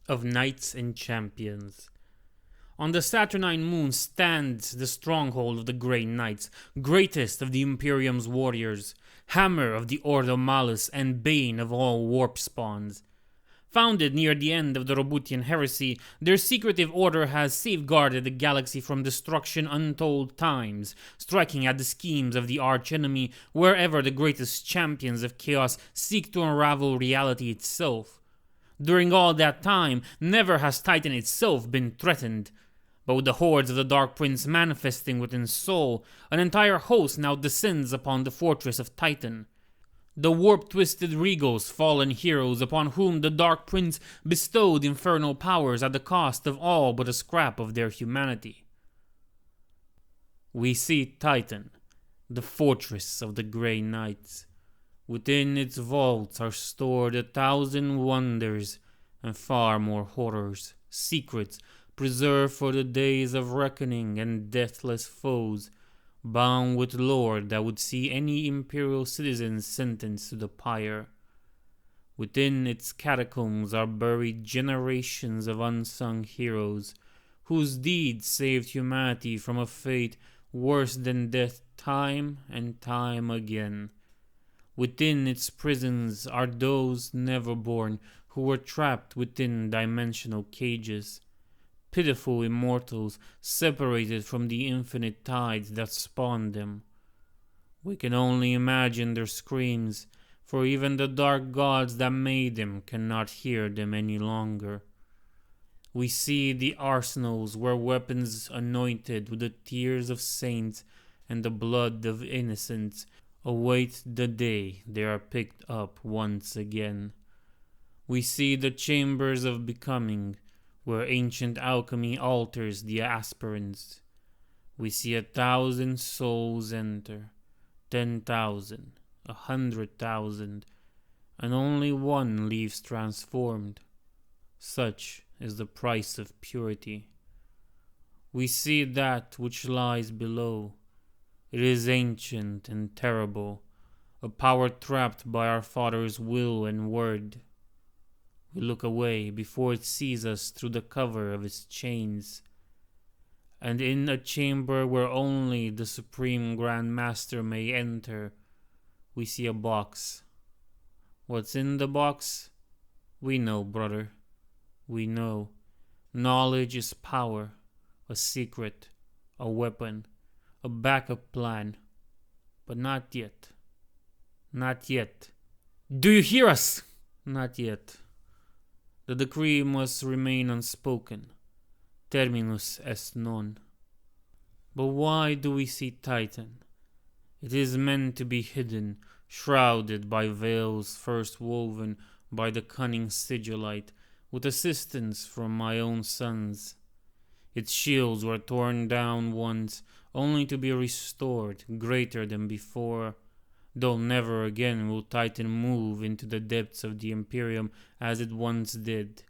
of Knights and Champions. On the Saturnine moon stands the stronghold of the Grey Knights, greatest of the Imperium's warriors, hammer of the Ordo Malus and bane of all warp spawns. Founded near the end of the Roboutian Heresy, their secretive order has safeguarded the galaxy from destruction untold times, striking at the schemes of the archenemy wherever the greatest champions of chaos seek to unravel reality itself. During all that time, never has Titan itself been threatened. But with the hordes of the Dark Prince manifesting within Sol, an entire host now descends upon the fortress of Titan. The warp-twisted Regals, fallen heroes upon whom the Dark Prince bestowed infernal powers at the cost of all but a scrap of their humanity. We see Titan, the fortress of the Grey Knights. Within its vaults are stored 1,000 wonders and far more horrors, secrets preserved for the days of reckoning and deathless foes, bound with lore that would see any imperial citizen sentenced to the pyre. Within its catacombs are buried generations of unsung heroes, whose deeds saved humanity from a fate worse than death time and time again. Within its prisons are those never born who were trapped within dimensional cages, pitiful immortals separated from the infinite tides that spawned them. We can only imagine their screams, for even the dark gods that made them cannot hear them any longer. We see the arsenals where weapons anointed with the tears of saints and the blood of innocents await the day they are picked up once again. We see the chambers of becoming, where ancient alchemy alters the aspirants. We see 1,000 souls enter, 10,000, 100,000, and only one leaves transformed. Such is the price of purity. We see that which lies below. It is ancient and terrible, a power trapped by our Father's will and word. We look away before it sees us through the cover of its chains. And in a chamber where only the Supreme Grand Master may enter, we see a box. What's in the box? We know, brother. We know. Knowledge is power, a secret, a weapon, a backup plan. But not yet. Not yet. Do you hear us? Not yet. The decree must remain unspoken. Terminus est non. But why do we see Titan? It is meant to be hidden, shrouded by veils first woven by the cunning sigillite, with assistance from my own sons. Its shields were torn down once, only to be restored, greater than before, though never again will Titan move into the depths of the Imperium as it once did.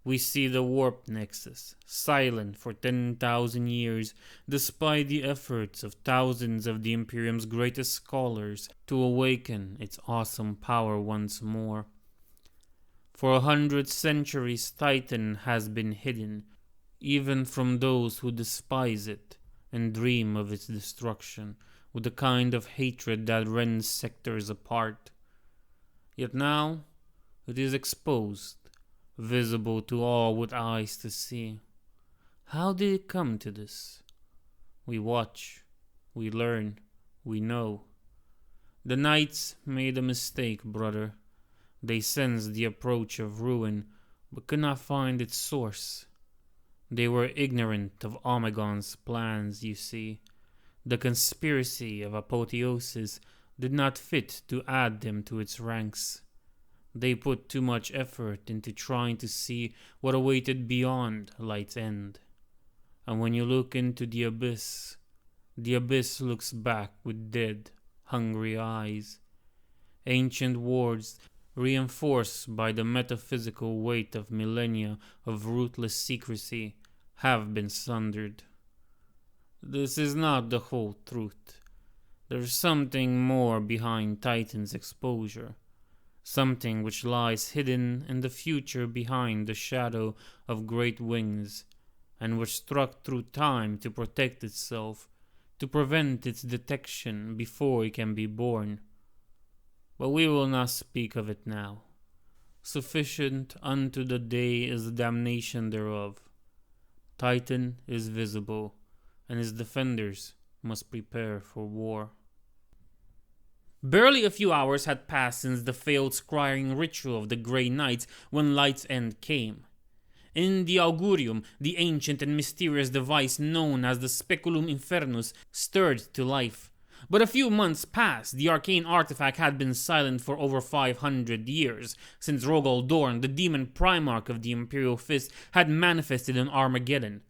We see the warp nexus, silent for 10,000 years, despite the efforts of thousands of the Imperium's greatest scholars to awaken its awesome power once more. For 100 centuries Titan has been hidden, even from those who despise it and dream of its destruction, with the kind of hatred that rends sectors apart. Yet now it is exposed, visible to all with eyes to see. How did it come to this? We watch, we learn, we know. The knights made a mistake, brother. They sensed the approach of ruin, but could not find its source. They were ignorant of Omegon's plans, you see. The conspiracy of apotheosis did not fit to add them to its ranks. They put too much effort into trying to see what awaited beyond light's end. And when you look into the abyss looks back with dead, hungry eyes. Ancient wards, reinforced by the metaphysical weight of millennia of ruthless secrecy, have been sundered. This is not the whole truth. There's something more behind Titan's exposure. something which lies hidden in the future behind the shadow of great wings, and which struck through time to protect itself, to prevent its detection before it can be born. But we will not speak of it now. Sufficient unto the day is the damnation thereof. Titan is visible, and his defenders must prepare for war. Barely a few hours had passed since the failed scrying ritual of the Grey Knights when Light's End came. In the Augurium, the ancient and mysterious device known as the Speculum Infernus stirred to life. But a few months past, the arcane artifact had been silent for over 500 years, since Rogal Dorn, the demon primarch of the Imperial Fist, had manifested in Armageddon.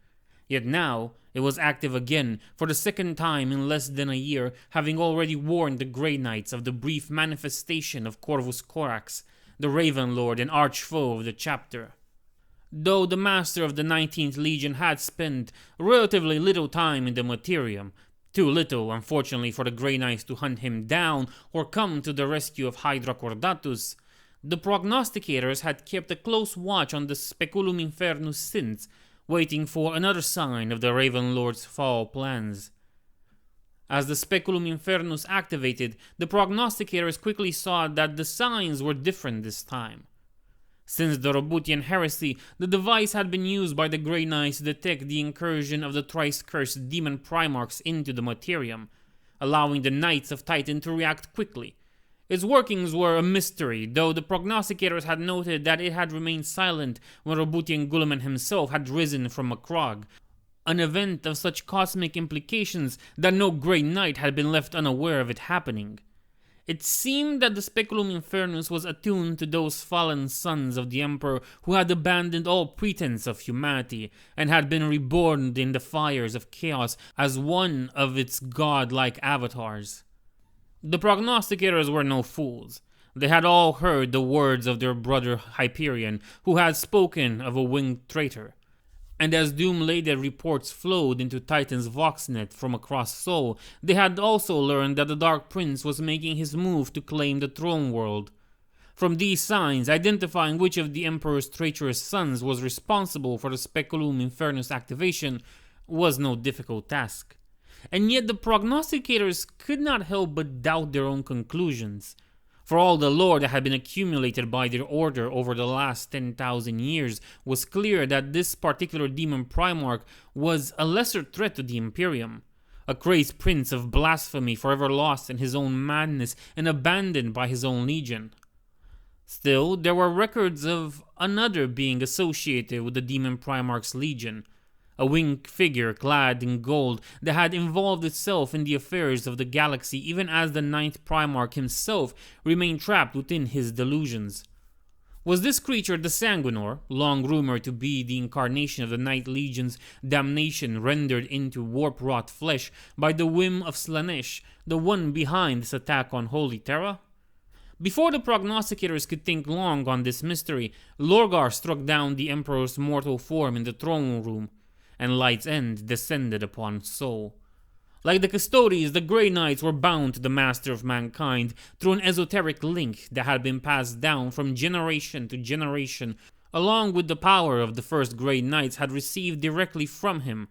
Yet now, it was active again, for the second time in less than a year, having already warned the Grey Knights of the brief manifestation of Corvus Corax, the Raven Lord and arch-foe of the chapter. Though the master of the 19th Legion had spent relatively little time in the Materium, too little, unfortunately, for the Grey Knights to hunt him down or come to the rescue of Hydra Cordatus, the prognosticators had kept a close watch on the Speculum Infernus since, waiting for another sign of the Raven Lord's foul plans. As the Speculum Infernus activated, the prognosticators quickly saw that the signs were different this time. Since the Roboutian Heresy, the device had been used by the Grey Knights to detect the incursion of the thrice-cursed demon primarchs into the Materium, allowing the Knights of Titan to react quickly. Its workings were a mystery, though the prognosticators had noted that it had remained silent when Roboutian Guilliman himself had risen from a Krog, an event of such cosmic implications that no Grey Knight had been left unaware of it happening. It seemed that the Speculum Infernus was attuned to those fallen sons of the Emperor who had abandoned all pretense of humanity and had been reborn in the fires of chaos as one of its godlike avatars. The prognosticators were no fools. They had all heard the words of their brother Hyperion, who had spoken of a winged traitor. And as doom-laden reports flowed into Titan's Voxnet from across Sol, they had also learned that the Dark Prince was making his move to claim the throne world. From these signs, identifying which of the Emperor's traitorous sons was responsible for the Speculum Infernus activation was no difficult task. And yet the prognosticators could not help but doubt their own conclusions. For all the lore that had been accumulated by their order over the last 10,000 years was clear that this particular demon primarch was a lesser threat to the Imperium, a crazed prince of blasphemy forever lost in his own madness and abandoned by his own legion. Still, there were records of another being associated with the demon primarch's legion, a winged figure clad in gold that had involved itself in the affairs of the galaxy even as the Ninth Primarch himself remained trapped within his delusions. Was this creature the Sanguinor, long rumored to be the incarnation of the Night Legion's damnation rendered into warp-wrought flesh by the whim of Slanesh, the one behind this attack on Holy Terra? Before the prognosticators could think long on this mystery, Lorgar struck down the Emperor's mortal form in the throne room, and Light's End descended upon Sol. Like the Custodes, the Grey Knights were bound to the Master of Mankind through an esoteric link that had been passed down from generation to generation, along with the power of the first Grey Knights had received directly from him.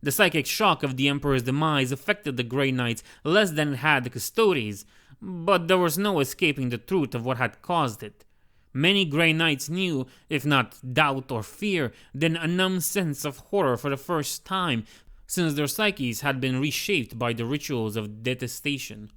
The psychic shock of the Emperor's demise affected the Grey Knights less than it had the Custodes, but there was no escaping the truth of what had caused it. Many Grey Knights knew, if not doubt or fear, then a numb sense of horror for the first time, since their psyches had been reshaped by the rituals of detestation.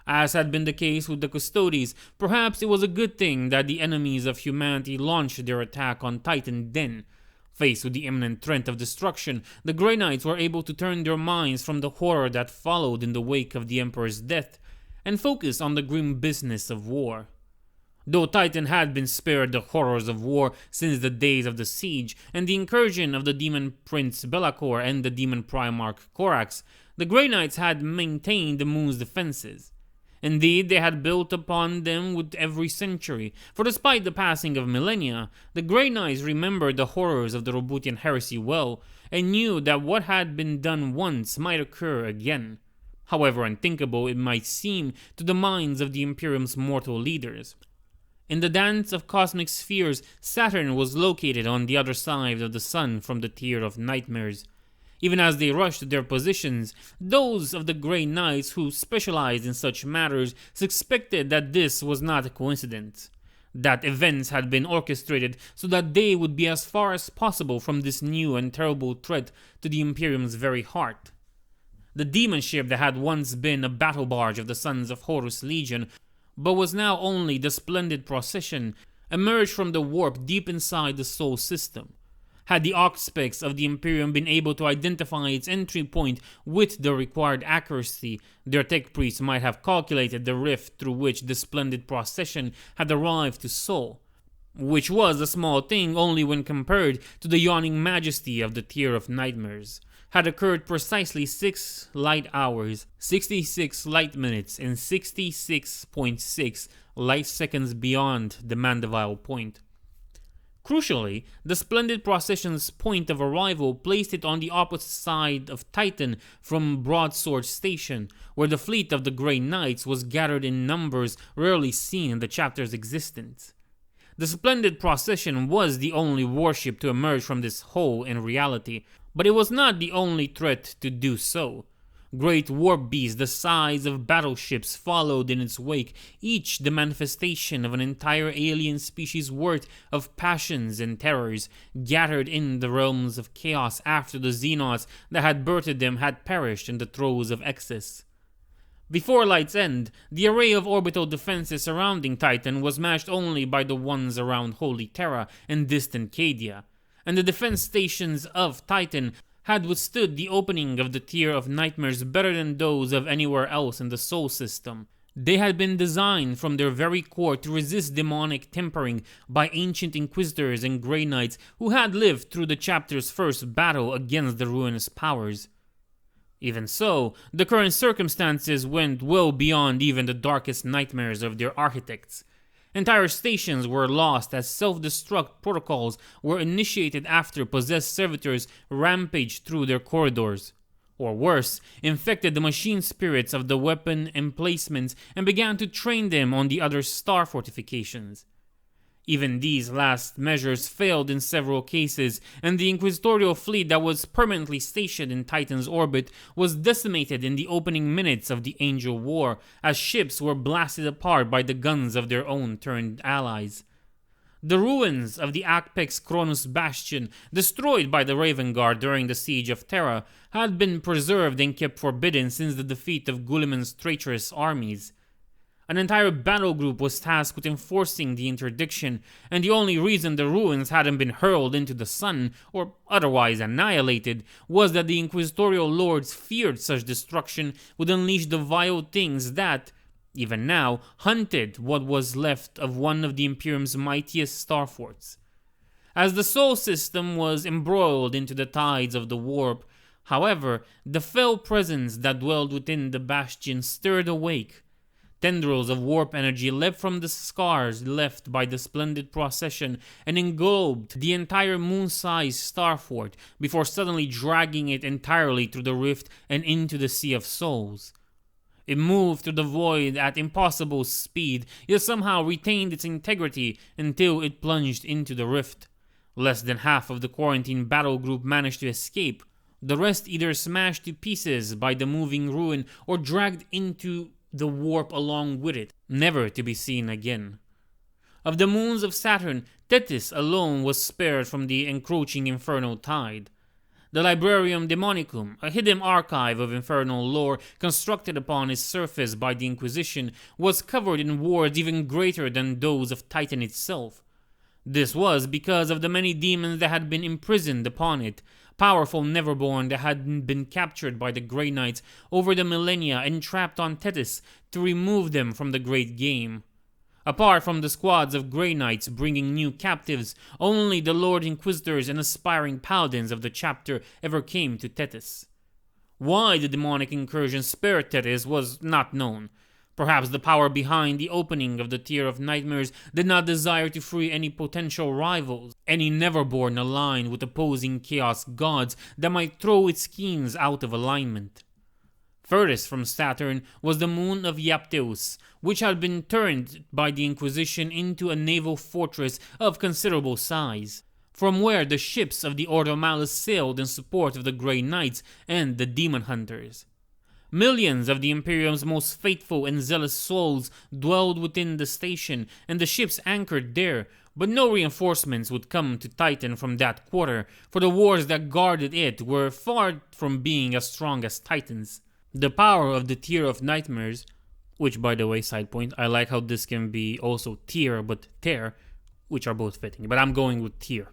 As had been the case with the Custodes, perhaps it was a good thing that the enemies of humanity launched their attack on Titan then. Faced with the imminent threat of destruction, the Grey Knights were able to turn their minds from the horror that followed in the wake of the Emperor's death, and focus on the grim business of war. Though Titan had been spared the horrors of war since the days of the siege and the incursion of the demon prince Be'lakor and the demon primarch Corax, the Grey Knights had maintained the moon's defenses. Indeed, they had built upon them with every century, for despite the passing of millennia, the Grey Knights remembered the horrors of the Roboutian Heresy well, and knew that what had been done once might occur again, however unthinkable it might seem to the minds of the Imperium's mortal leaders. In the dance of cosmic spheres, Saturn was located on the other side of the sun from the tier of nightmares. Even as they rushed to their positions, those of the Grey Knights who specialized in such matters suspected that this was not a coincidence, that events had been orchestrated so that they would be as far as possible from this new and terrible threat to the Imperium's very heart. The demon ship that had once been a battle barge of the Sons of Horus Legion, but was now only the splendid procession, emerged from the warp deep inside the Sol system. Had the Auspex of the Imperium been able to identify its entry point with the required accuracy, their tech priests might have calculated the rift through which the splendid procession had arrived to Sol, which was a small thing only when compared to the yawning majesty of the tier of nightmares, had occurred precisely 6 light hours, 66 light minutes, and 66.6 light seconds beyond the Mandeville point. Crucially, the splendid procession's point of arrival placed it on the opposite side of Titan from Broadsword Station, where the fleet of the Grey Knights was gathered in numbers rarely seen in the chapter's existence. The splendid procession was the only warship to emerge from this hole in reality, but it was not the only threat to do so. Great warp beasts the size of battleships followed in its wake, each the manifestation of an entire alien species worth of passions and terrors, gathered in the realms of chaos after the Xenauts that had birthed them had perished in the throes of excess. Before Light's End, the array of orbital defenses surrounding Titan was matched only by the ones around Holy Terra and distant Cadia, and the defense stations of Titan had withstood the opening of the tier of nightmares better than those of anywhere else in the Sol system. They had been designed from their very core to resist demonic tempering by ancient inquisitors and Grey Knights who had lived through the chapter's first battle against the ruinous powers. Even so, the current circumstances went well beyond even the darkest nightmares of their architects. Entire stations were lost as self-destruct protocols were initiated after possessed servitors rampaged through their corridors. Or worse, infected the machine spirits of the weapon emplacements and began to train them on the other star fortifications. Even these last measures failed in several cases, and the inquisitorial fleet that was permanently stationed in Titan's orbit was decimated in the opening minutes of the Angel War, as ships were blasted apart by the guns of their own turned allies. The ruins of the Apex Cronus Bastion, destroyed by the Raven Guard during the Siege of Terra, had been preserved and kept forbidden since the defeat of Guilliman's traitorous armies. An entire battle group was tasked with enforcing the interdiction, and the only reason the ruins hadn't been hurled into the sun, or otherwise annihilated, was that the inquisitorial lords feared such destruction would unleash the vile things that, even now, hunted what was left of one of the Imperium's mightiest starforts. As the Sol system was embroiled into the tides of the warp, however, the fell presence that dwelled within the bastion stirred awake. Tendrils of warp energy leapt from the scars left by the splendid procession and englobed the entire moon-sized starfort before suddenly dragging it entirely through the rift and into the Sea of Souls. It moved through the void at impossible speed, yet somehow retained its integrity until it plunged into the rift. Less than half of the quarantine battle group managed to escape. The rest either smashed to pieces by the moving ruin or dragged into the warp along with it, never to be seen again. Of the moons of Saturn, Tethys alone was spared from the encroaching infernal tide. The Librarium Demonicum, a hidden archive of infernal lore constructed upon its surface by the Inquisition, was covered in wards even greater than those of Titan itself. This was because of the many demons that had been imprisoned upon it, powerful Neverborn that had been captured by the Grey Knights over the millennia and trapped on Tethys to remove them from the Great Game. Apart from the squads of Grey Knights bringing new captives, only the Lord Inquisitors and aspiring paladins of the chapter ever came to Tethys. Why the demonic incursion spared Tethys was not known. Perhaps the power behind the opening of the Tier of Nightmares did not desire to free any potential rivals, any Neverborn aligned with opposing Chaos gods that might throw its schemes out of alignment. Furthest from Saturn was the moon of Iapteus, which had been turned by the Inquisition into a naval fortress of considerable size, from where the ships of the Ordo Malus sailed in support of the Grey Knights and the Demon Hunters. Millions of the Imperium's most faithful and zealous souls dwelled within the station, and the ships anchored there, but no reinforcements would come to Titan from that quarter, for the wars that guarded it were far from being as strong as Titans. The power of the Tier of Nightmares, which, by the way, side point, I like how this can be also tier but tear, which are both fitting, but I'm going with tier.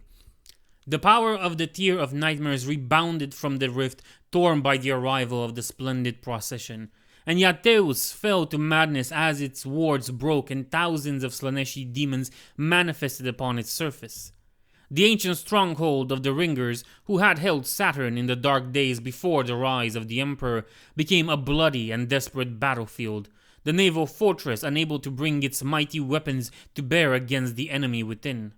The power of the Tier of Nightmares rebounded from the rift torn by the arrival of the splendid procession, and Iapteus fell to madness as its wards broke and thousands of Slaneshi demons manifested upon its surface. The ancient stronghold of the Ringers, who had held Saturn in the dark days before the rise of the Emperor, became a bloody and desperate battlefield, the naval fortress unable to bring its mighty weapons to bear against the enemy within.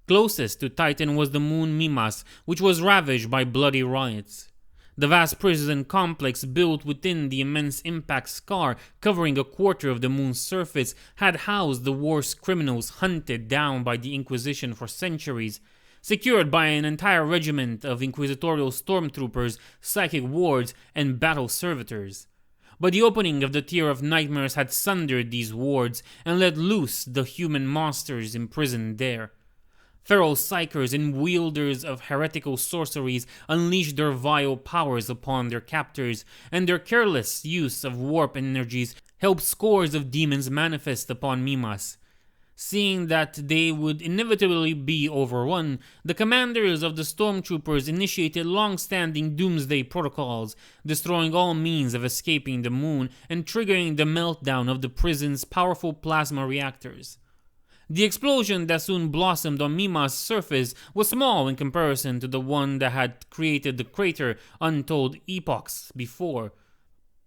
Closest to Titan was the moon Mimas, which was ravaged by bloody riots. The vast prison complex built within the immense impact scar covering a quarter of the moon's surface had housed the worst criminals hunted down by the Inquisition for centuries, secured by an entire regiment of inquisitorial stormtroopers, psychic wards, and battle servitors. But the opening of the Tier of Nightmares had sundered these wards and let loose the human monsters imprisoned there. Feral psychers and wielders of heretical sorceries unleashed their vile powers upon their captors, and their careless use of warp energies helped scores of demons manifest upon Mimas. Seeing that they would inevitably be overrun, the commanders of the stormtroopers initiated long-standing doomsday protocols, destroying all means of escaping the moon and triggering the meltdown of the prison's powerful plasma reactors. The explosion that soon blossomed on Mimas' surface was small in comparison to the one that had created the crater untold epochs before,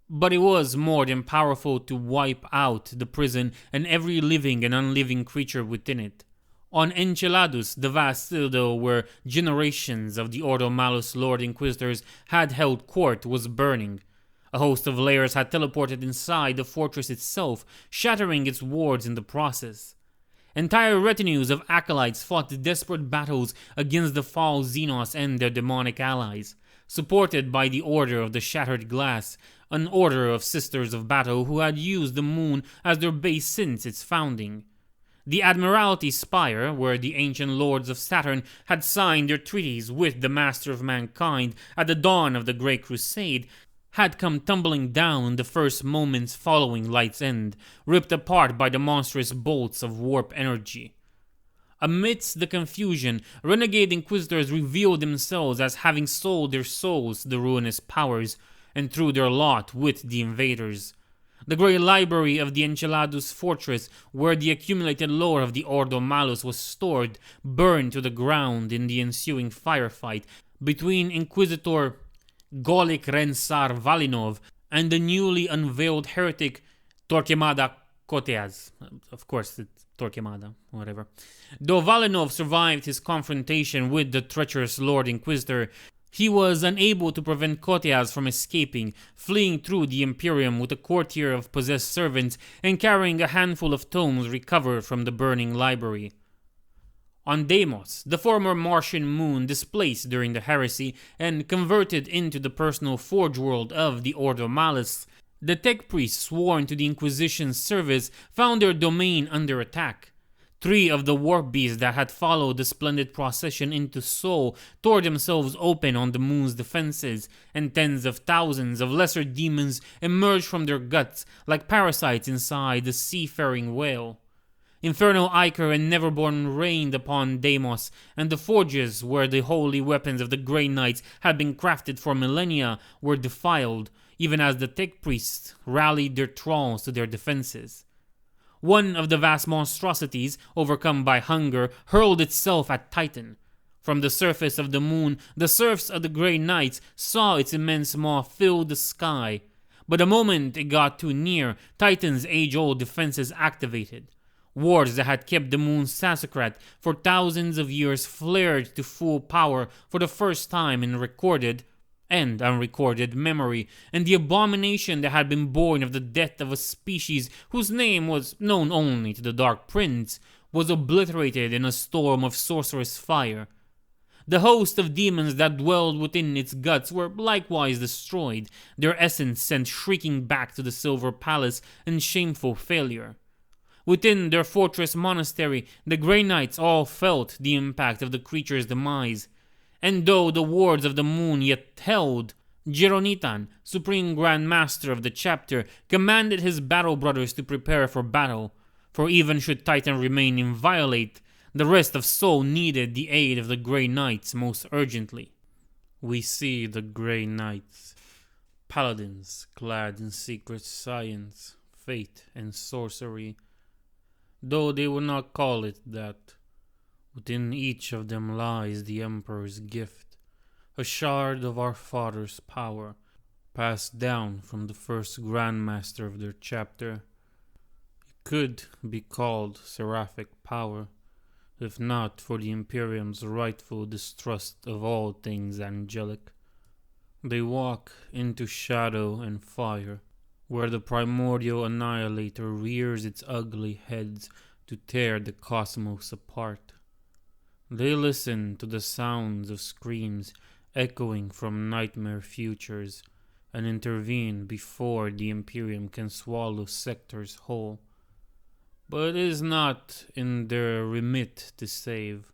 but it was more than powerful to wipe out the prison and every living and unliving creature within it. On Enceladus, the vast citadel where generations of the Ordo Malus Lord Inquisitors had held court was burning. A host of layers had teleported inside the fortress itself, shattering its wards in the process. Entire retinues of acolytes fought desperate battles against the foul Xenos and their demonic allies, supported by the Order of the Shattered Glass, an order of Sisters of Battle who had used the moon as their base since its founding. The Admiralty Spire, where the ancient lords of Saturn had signed their treaties with the Master of Mankind at the dawn of the Great Crusade, had come tumbling down in the first moments following Light's End, ripped apart by the monstrous bolts of warp energy. Amidst the confusion, renegade inquisitors revealed themselves as having sold their souls to the ruinous powers, and threw their lot with the invaders. The great library of the Enceladus fortress, where the accumulated lore of the Ordo Malus was stored, burned to the ground in the ensuing firefight between Inquisitor Golik Rensar Valinov and the newly unveiled heretic Torquemada Koteas. Of course, it's Torquemada, whatever. Though Valinov survived his confrontation with the treacherous Lord Inquisitor, he was unable to prevent Koteas from escaping, fleeing through the Imperium with a courtier of possessed servants and carrying a handful of tomes recovered from the burning library. On Deimos, the former Martian moon displaced during the heresy and converted into the personal forge world of the Ordo Malus, the tech priests sworn to the Inquisition's service found their domain under attack. 3 of the warp beasts that had followed the splendid procession into Sol tore themselves open on the moon's defenses, and tens of thousands of lesser demons emerged from their guts like parasites inside the seafaring whale. Infernal Ichor and Neverborn reigned upon Deimos, and the forges where the holy weapons of the Grey Knights had been crafted for millennia were defiled, even as the tech priests rallied their thralls to their defenses. One of the vast monstrosities, overcome by hunger, hurled itself at Titan. From the surface of the moon, the serfs of the Grey Knights saw its immense maw fill the sky. But the moment it got too near, Titan's age-old defenses activated. Wards that had kept the moon's Sassacrat for thousands of years flared to full power for the first time in recorded, and unrecorded memory, and the abomination that had been born of the death of a species whose name was known only to the Dark Prince was obliterated in a storm of sorcerous fire. The host of demons that dwelled within its guts were likewise destroyed, their essence sent shrieking back to the Silver Palace in shameful failure. Within their fortress monastery, the Grey Knights all felt the impact of the creature's demise, and though the wards of the moon yet held, Geronitan, Supreme Grand Master of the chapter, commanded his battle brothers to prepare for battle, for even should Titan remain inviolate, the rest of Sol needed the aid of the Grey Knights most urgently. We see the Grey Knights, paladins clad in secret science, fate, and sorcery, though they would not call it that. Within each of them lies the Emperor's gift, a shard of our Father's power, passed down from the first Grandmaster of their chapter. It could be called seraphic power, if not for the Imperium's rightful distrust of all things angelic. They walk into shadow and fire, where the primordial annihilator rears its ugly heads to tear the cosmos apart. They listen to the sounds of screams echoing from nightmare futures and intervene before the Imperium can swallow sectors whole. But it is not in their remit to save.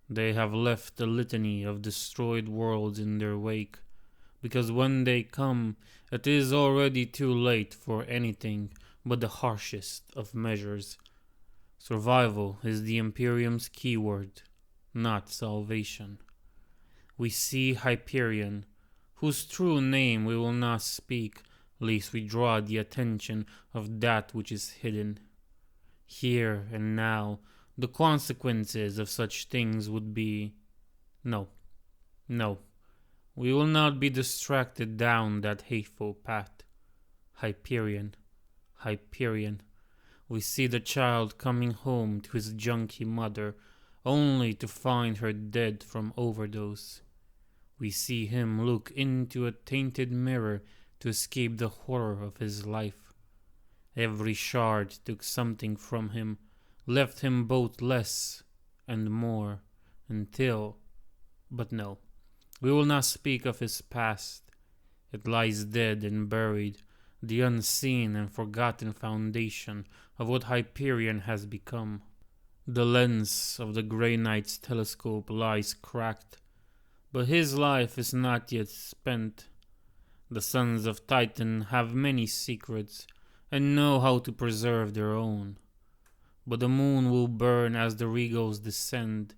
They have left a litany of destroyed worlds in their wake, because when they come, it is already too late for anything but the harshest of measures. Survival is the Imperium's keyword, not salvation. We see Hyperion, whose true name we will not speak, lest we draw the attention of that which is hidden. Here and now, the consequences of such things would be... No. We will not be distracted down that hateful path. Hyperion. We see the child coming home to his junky mother, only to find her dead from overdose. We see him look into a tainted mirror to escape the horror of his life. Every shard took something from him, left him both less and more, until... But no, we will not speak of his past. It lies dead and buried, the unseen and forgotten foundation of what Hyperion has become. The lens of the Grey Knight's telescope lies cracked, but his life is not yet spent. The sons of Titan have many secrets, and know how to preserve their own. But the moon will burn as the regals descend,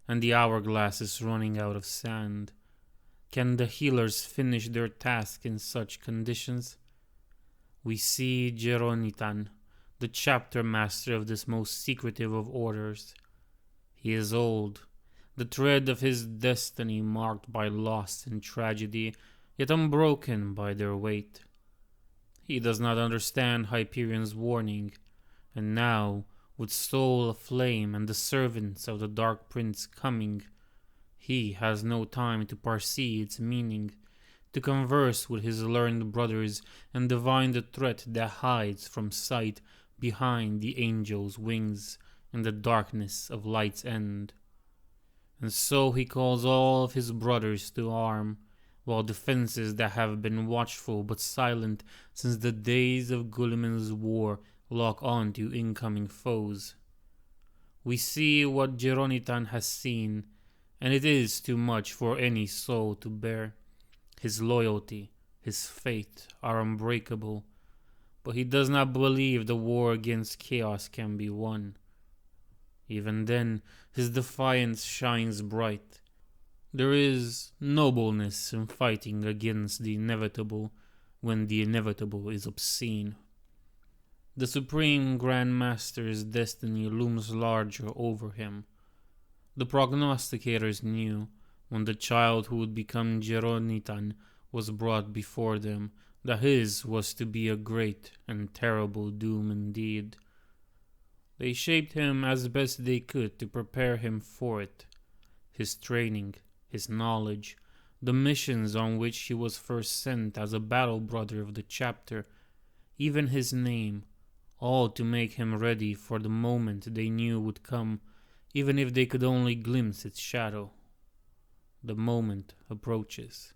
and the hourglass is running out of sand. Can the healers finish their task in such conditions? We see Geronitan, the chapter master of this most secretive of orders. He is old, the thread of his destiny marked by loss and tragedy, yet unbroken by their weight. He does not understand Hyperion's warning, and now, with soul aflame and the servants of the Dark Prince coming, he has no time to parsee its meaning, to converse with his learned brothers and divine the threat that hides from sight behind the angel's wings in the darkness of Light's End. And so he calls all of his brothers to arm, while defenses that have been watchful but silent since the days of Guliman's war lock on to incoming foes. We see what Geronitan has seen, and it is too much for any soul to bear. His loyalty, his faith are unbreakable, but he does not believe the war against chaos can be won. Even then, his defiance shines bright. There is nobleness in fighting against the inevitable when the inevitable is obscene. The Supreme Grand Master's destiny looms larger over him. The prognosticators knew, when the child who would become Geronitan was brought before them, that his was to be a great and terrible doom indeed. They shaped him as best they could to prepare him for it. His training, his knowledge, the missions on which he was first sent as a battle brother of the chapter, even his name, all to make him ready for the moment they knew would come, even if they could only glimpse its shadow. The moment approaches.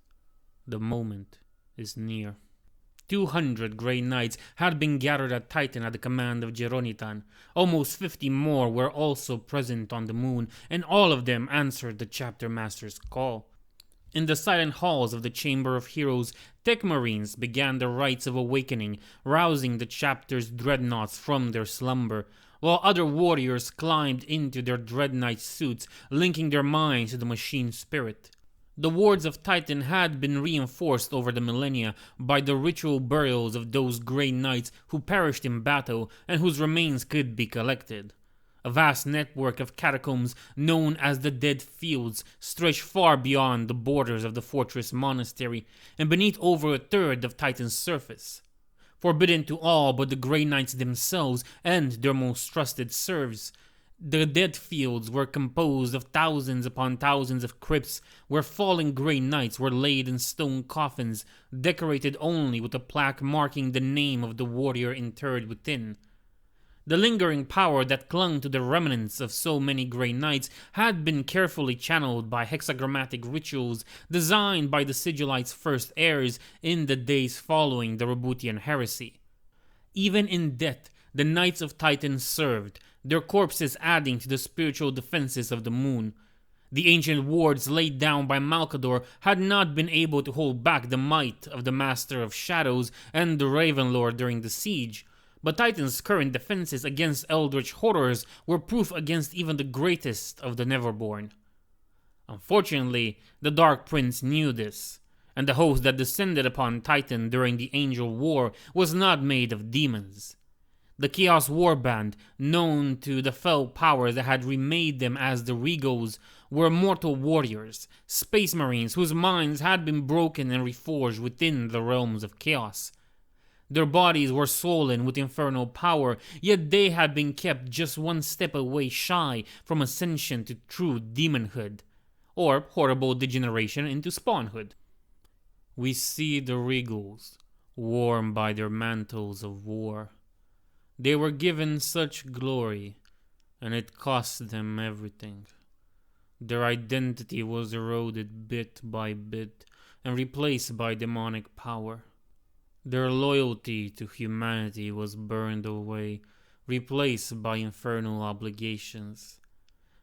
The moment is near. 200 Grey Knights had been gathered at Titan at the command of Geronitan. Almost 50 more were also present on the moon, and all of them answered the chapter master's call. In the silent halls of the Chamber of Heroes, Tech Marines began the rites of awakening, rousing the chapter's dreadnoughts from their slumber, while other warriors climbed into their Dread Knight suits, linking their minds to the machine spirit. The wards of Titan had been reinforced over the millennia by the ritual burials of those Grey Knights who perished in battle and whose remains could be collected. A vast network of catacombs known as the Dead Fields stretched far beyond the borders of the fortress monastery and beneath over a third of Titan's surface. Forbidden to all but the Grey Knights themselves and their most trusted serfs, the Dead Fields were composed of thousands upon thousands of crypts where fallen Grey Knights were laid in stone coffins, decorated only with a plaque marking the name of the warrior interred within. The lingering power that clung to the remnants of so many Grey Knights had been carefully channeled by hexagrammatic rituals designed by the Sigillites' first heirs in the days following the Roboutian Heresy. Even in death, the Knights of Titan served, their corpses adding to the spiritual defenses of the moon. The ancient wards laid down by Malcador had not been able to hold back the might of the Master of Shadows and the Ravenlord during the siege, but Titan's current defenses against eldritch horrors were proof against even the greatest of the Neverborn. Unfortunately, the Dark Prince knew this, and the host that descended upon Titan during the Angel War was not made of demons. The Chaos Warband, known to the fell powers that had remade them as the Regals, were mortal warriors, space marines whose minds had been broken and reforged within the realms of chaos. Their bodies were swollen with infernal power, yet they had been kept just one step away shy from ascension to true demonhood, or horrible degeneration into spawnhood. We see the Regals, warmed by their mantles of war. They were given such glory, and it cost them everything. Their identity was eroded bit by bit and replaced by demonic power. Their loyalty to humanity was burned away, replaced by infernal obligations.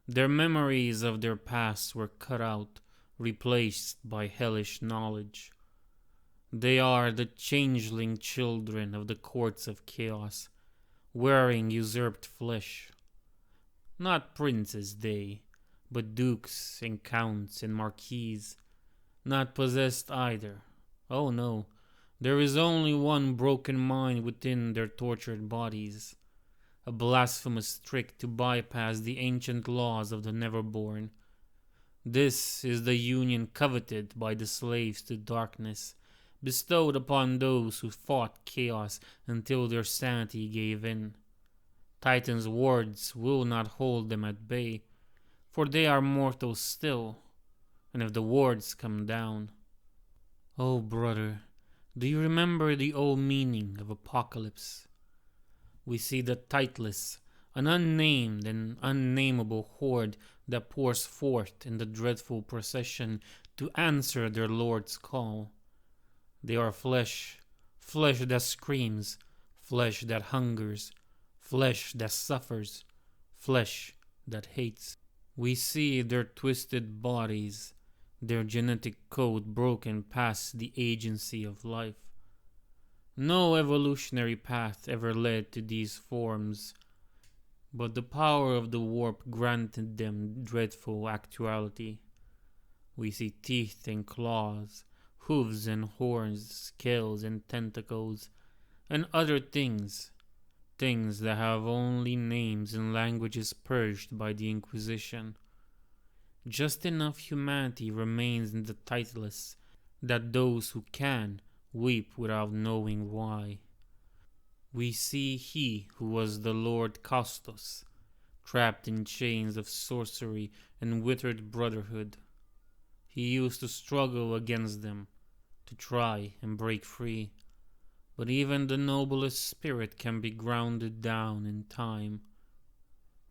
Their memories of their past were cut out, replaced by hellish knowledge. They are the changeling children of the courts of chaos, wearing usurped flesh. Not princes they, but dukes and counts and marquises. Not possessed either. Oh no. There is only one broken mind within their tortured bodies, a blasphemous trick to bypass the ancient laws of the Neverborn. This is the union coveted by the slaves to darkness, bestowed upon those who fought chaos until their sanity gave in. Titan's wards will not hold them at bay, for they are mortal still, and if the wards come down... Oh, brother, do you remember the old meaning of apocalypse? We see the Titless, an unnamed and unnameable horde that pours forth in the dreadful procession to answer their Lord's call. They are flesh, flesh that screams, flesh that hungers, flesh that suffers, flesh that hates. We see their twisted bodies, their genetic code broken past the agency of life. No evolutionary path ever led to these forms, but the power of the warp granted them dreadful actuality. We see teeth and claws, hooves and horns, scales and tentacles, and other things that have only names in languages purged by the Inquisition. Just enough humanity remains in the Titless that those who can weep without knowing why. We see he who was the Lord Costos, trapped in chains of sorcery and withered brotherhood. He used to struggle against them, to try and break free. But even the noblest spirit can be grounded down in time.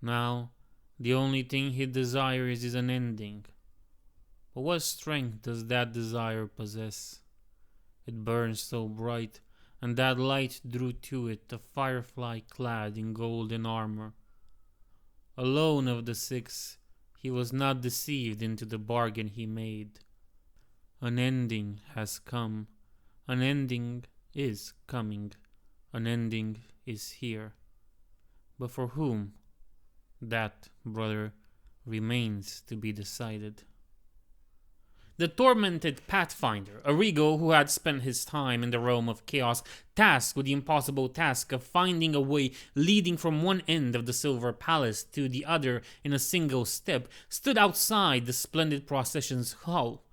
Now, the only thing he desires is an ending. But what strength does that desire possess? It burns so bright, and that light drew to it a firefly clad in golden armor. Alone of the six, he was not deceived into the bargain he made. An ending has come. An ending is coming. An ending is here. But for whom? That, brother, remains to be decided. The tormented Pathfinder, a Rego who had spent his time in the realm of chaos, tasked with the impossible task of finding a way leading from one end of the Silver Palace to the other in a single step, stood outside the splendid procession's hall.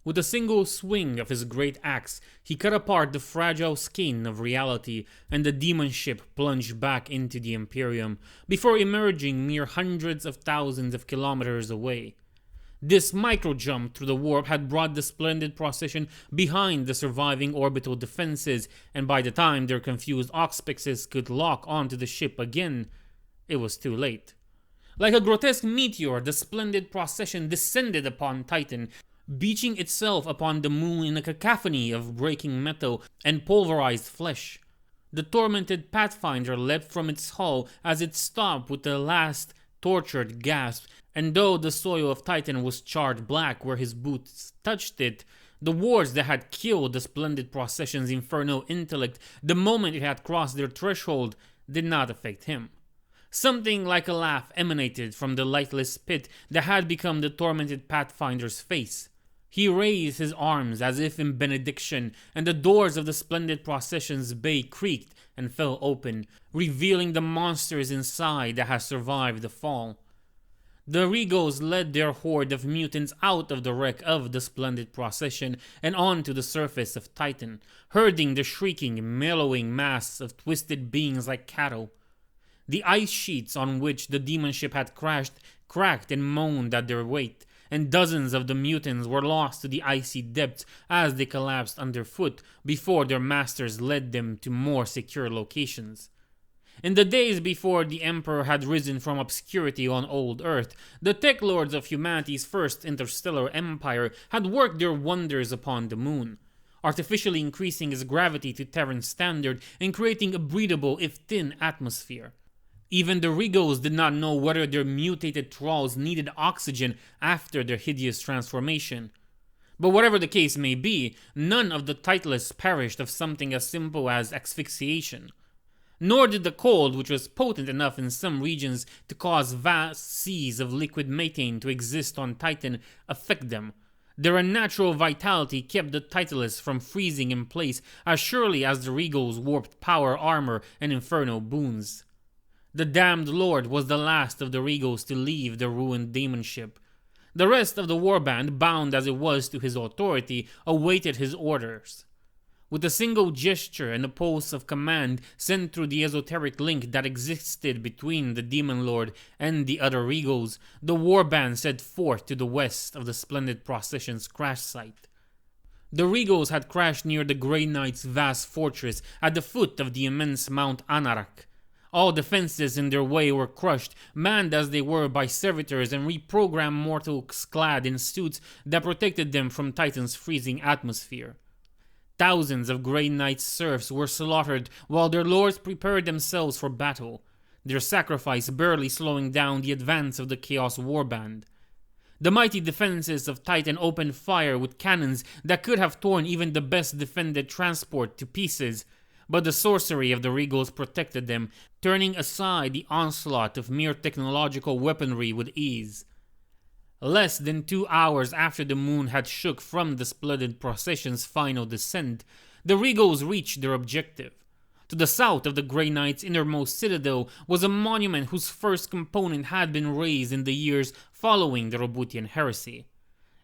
With a single swing of his great axe, he cut apart the fragile skin of reality, and the demon ship plunged back into the Imperium, before emerging mere hundreds of thousands of kilometers away. This micro-jump through the warp had brought the splendid procession behind the surviving orbital defenses, and by the time their confused auspices could lock onto the ship again, it was too late. Like a grotesque meteor, the splendid procession descended upon Titan, beaching itself upon the moon in a cacophony of breaking metal and pulverized flesh. The tormented Pathfinder leapt from its hull as it stopped with a last tortured gasp, and though the soil of Titan was charred black where his boots touched it, the wards that had killed the splendid procession's infernal intellect the moment it had crossed their threshold did not affect him. Something like a laugh emanated from the lightless pit that had become the tormented Pathfinder's face. He raised his arms as if in benediction, and the doors of the splendid procession's bay creaked and fell open, revealing the monsters inside that had survived the fall. The Regos led their horde of mutants out of the wreck of the splendid procession and onto the surface of Titan, herding the shrieking, mellowing mass of twisted beings like cattle. The ice sheets on which the demon ship had crashed cracked and moaned at their weight, and dozens of the mutants were lost to the icy depths as they collapsed underfoot before their masters led them to more secure locations. In the days before the Emperor had risen from obscurity on old Earth, the tech lords of humanity's first interstellar empire had worked their wonders upon the moon, artificially increasing its gravity to Terran standard and creating a breathable if thin atmosphere. Even the Regos did not know whether their mutated thralls needed oxygen after their hideous transformation. But whatever the case may be, none of the titleists perished of something as simple as asphyxiation. Nor did the cold, which was potent enough in some regions to cause vast seas of liquid methane to exist on Titan, affect them. Their unnatural vitality kept the titleists from freezing in place as surely as the Regos warped power armor and infernal boons. The damned lord was the last of the Regos to leave the ruined demon ship. The rest of the warband, bound as it was to his authority, awaited his orders. With a single gesture and a pulse of command sent through the esoteric link that existed between the Demon Lord and the other Regos, the warband set forth to the west of the splendid procession's crash site. The Regos had crashed near the Grey Knight's vast fortress at the foot of the immense Mount Anarak. All defenses in their way were crushed, manned as they were by servitors and reprogrammed mortals clad in suits that protected them from Titan's freezing atmosphere. Thousands of Grey Knight's serfs were slaughtered while their lords prepared themselves for battle, their sacrifice barely slowing down the advance of the Chaos Warband. The mighty defenses of Titan opened fire with cannons that could have torn even the best defended transport to pieces, but the sorcery of the Regals protected them, turning aside the onslaught of mere technological weaponry with ease. Less than 2 hours after the moon had shook from the splendid procession's final descent, the Regals reached their objective. To the south of the Grey Knight's innermost citadel was a monument whose first component had been raised in the years following the Roboutian Heresy.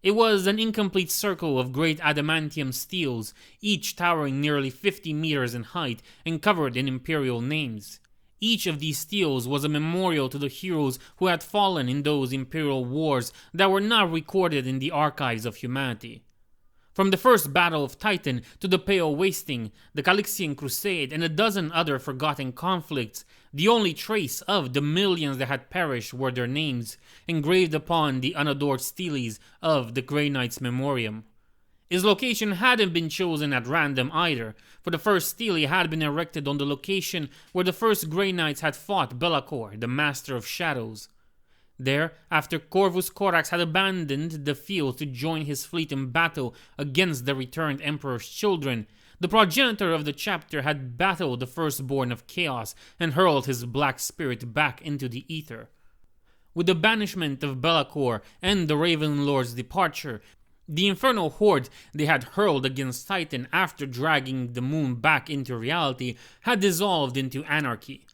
It was an incomplete circle of great adamantium steels, each towering nearly 50 meters in height and covered in imperial names. Each of these steels was a memorial to the heroes who had fallen in those imperial wars that were not recorded in the archives of humanity. From the first Battle of Titan to the Pale Wasting, the Calixian Crusade, and a dozen other forgotten conflicts, the only trace of the millions that had perished were their names, engraved upon the unadored steles of the Grey Knight's memoriam. Its location hadn't been chosen at random either, for the first stele had been erected on the location where the first Grey Knights had fought Be'lakor, the Master of Shadows. There, after Corvus Corax had abandoned the field to join his fleet in battle against the returned Emperor's children, the progenitor of the chapter had battled the firstborn of Chaos and hurled his black spirit back into the ether. With the banishment of Be'lakor and the Raven Lord's departure, the infernal horde they had hurled against Titan after dragging the moon back into reality had dissolved into anarchy.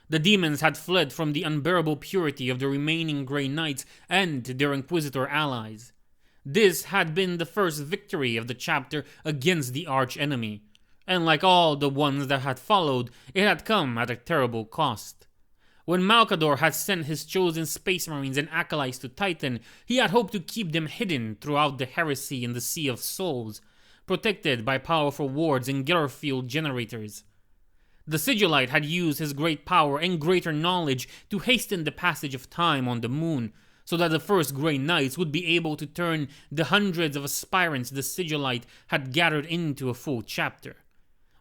The demons had fled from the unbearable purity of the remaining Grey Knights and their Inquisitor allies. This had been the first victory of the chapter against the arch-enemy, and like all the ones that had followed, it had come at a terrible cost. When Malcador had sent his chosen Space Marines and Acolytes to Titan, he had hoped to keep them hidden throughout the heresy in the Sea of Souls, protected by powerful wards and Gellerfield generators. The Sigillite had used his great power and greater knowledge to hasten the passage of time on the moon, so that the first Grey Knights would be able to turn the hundreds of aspirants the Sigillite had gathered into a full chapter.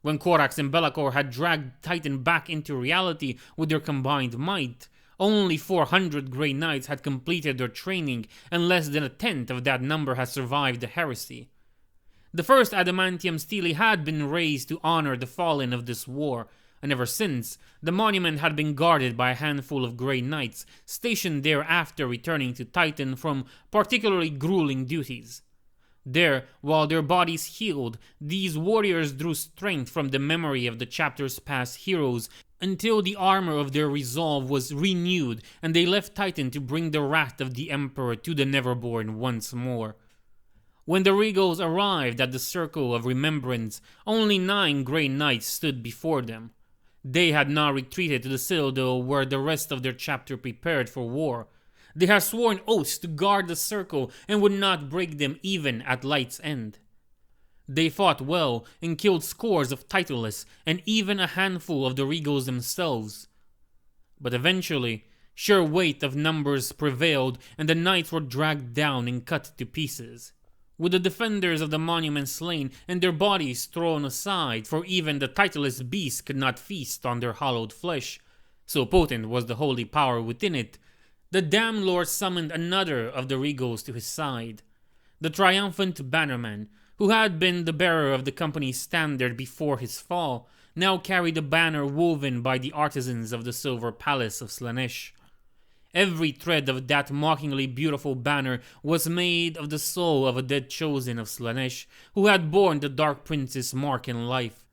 When Corax and Be'lakor had dragged Titan back into reality with their combined might, only 400 Grey Knights had completed their training, and less than a tenth of that number had survived the heresy. The first adamantium stele had been raised to honor the fallen of this war, and ever since, the monument had been guarded by a handful of Grey Knights, stationed there after returning to Titan from particularly grueling duties. There, while their bodies healed, these warriors drew strength from the memory of the chapter's past heroes until the armor of their resolve was renewed and they left Titan to bring the wrath of the Emperor to the Neverborn once more. When the Regals arrived at the Circle of Remembrance, only 9 Grey Knights stood before them. They had not retreated to the Citadel where the rest of their chapter prepared for war. They had sworn oaths to guard the circle and would not break them even at light's end. They fought well and killed scores of Titulus and even a handful of the Regals themselves. But eventually, sheer weight of numbers prevailed and the knights were dragged down and cut to pieces. With the defenders of the monument slain and their bodies thrown aside, for even the Titulus beast could not feast on their hollowed flesh, so potent was the holy power within it, the Damned Lord summoned another of the Regals to his side. The triumphant Bannerman, who had been the bearer of the company's standard before his fall, now carried a banner woven by the artisans of the Silver Palace of Slaanesh. Every thread of that mockingly beautiful banner was made of the soul of a dead chosen of Slaanesh, who had borne the Dark Prince's mark in life.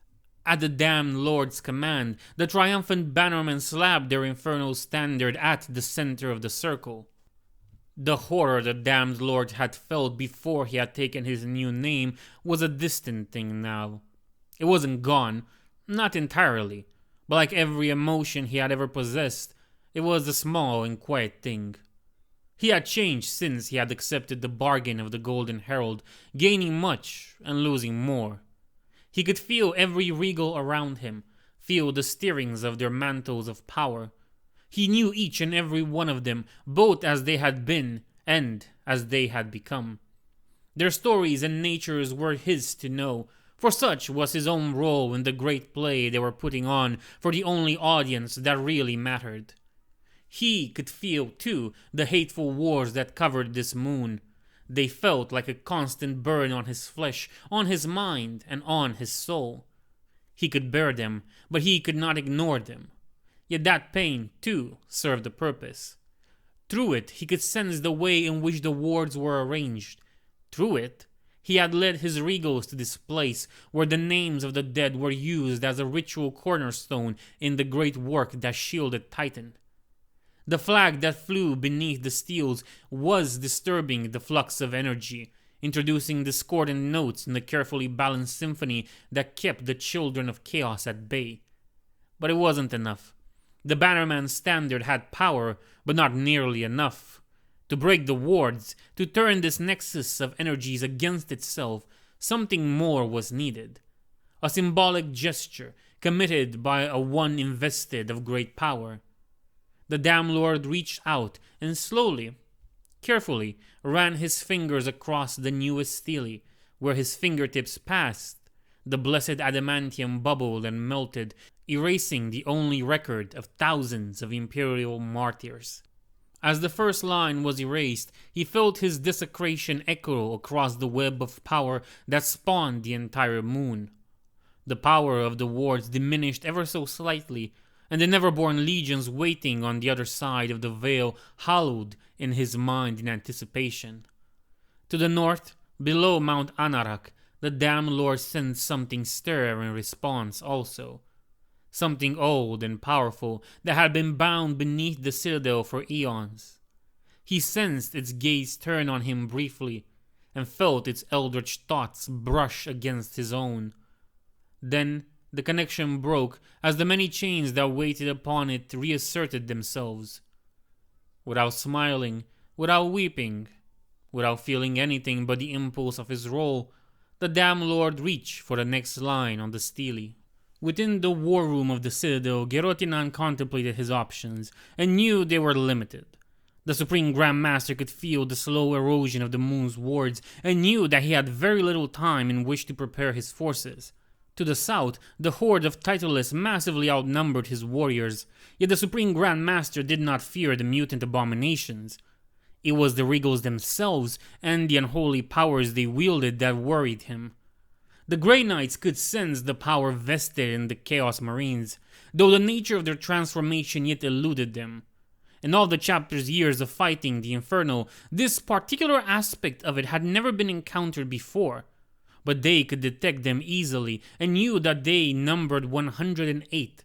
At the Damned Lord's command, the triumphant bannermen slapped their infernal standard at the center of the circle. The horror the Damned Lord had felt before he had taken his new name was a distant thing now. It wasn't gone, not entirely, but like every emotion he had ever possessed, it was a small and quiet thing. He had changed since he had accepted the bargain of the Golden Herald, gaining much and losing more. He could feel every regal around him, feel the stirrings of their mantles of power. He knew each and every one of them, both as they had been and as they had become. Their stories and natures were his to know, for such was his own role in the great play they were putting on for the only audience that really mattered. He could feel, too, the hateful wars that covered this moon. They felt like a constant burn on his flesh, on his mind, and on his soul. He could bear them, but he could not ignore them. Yet that pain, too, served a purpose. Through it, he could sense the way in which the wards were arranged. Through it, he had led his Regals to this place where the names of the dead were used as a ritual cornerstone in the great work that shielded Titan. The flag that flew beneath the steels was disturbing the flux of energy, introducing discordant notes in the carefully balanced symphony that kept the children of chaos at bay. But it wasn't enough. The Bannerman's standard had power, but not nearly enough. To break the wards, to turn this nexus of energies against itself, something more was needed. A symbolic gesture, committed by a one invested of great power. The Damn Lord reached out and slowly, carefully, ran his fingers across the newest stele. Where his fingertips passed, the blessed adamantium bubbled and melted, erasing the only record of thousands of Imperial martyrs. As the first line was erased, he felt his desecration echo across the web of power that spawned the entire moon. The power of the wards diminished ever so slightly, and the never-born legions waiting on the other side of the veil hollowed in his mind in anticipation. To the north, below Mount Anarak, the Damn Lord sensed something stir in response also. Something old and powerful that had been bound beneath the citadel for eons. He sensed its gaze turn on him briefly, and felt its eldritch thoughts brush against his own. Then the connection broke as the many chains that waited upon it reasserted themselves. Without smiling, without weeping, without feeling anything but the impulse of his role, the Damn Lord reached for the next line on the stele. Within the war room of the Citadel, Gerotinan contemplated his options, and knew they were limited. The Supreme Grand Master could feel the slow erosion of the moon's wards, and knew that he had very little time in which to prepare his forces. To the south, the horde of Titulus massively outnumbered his warriors, yet the Supreme Grand Master did not fear the mutant abominations. It was the Regals themselves and the unholy powers they wielded that worried him. The Grey Knights could sense the power vested in the Chaos Marines, though the nature of their transformation yet eluded them. In all the chapter's years of fighting the Inferno, this particular aspect of it had never been encountered before, but they could detect them easily and knew that they numbered 108.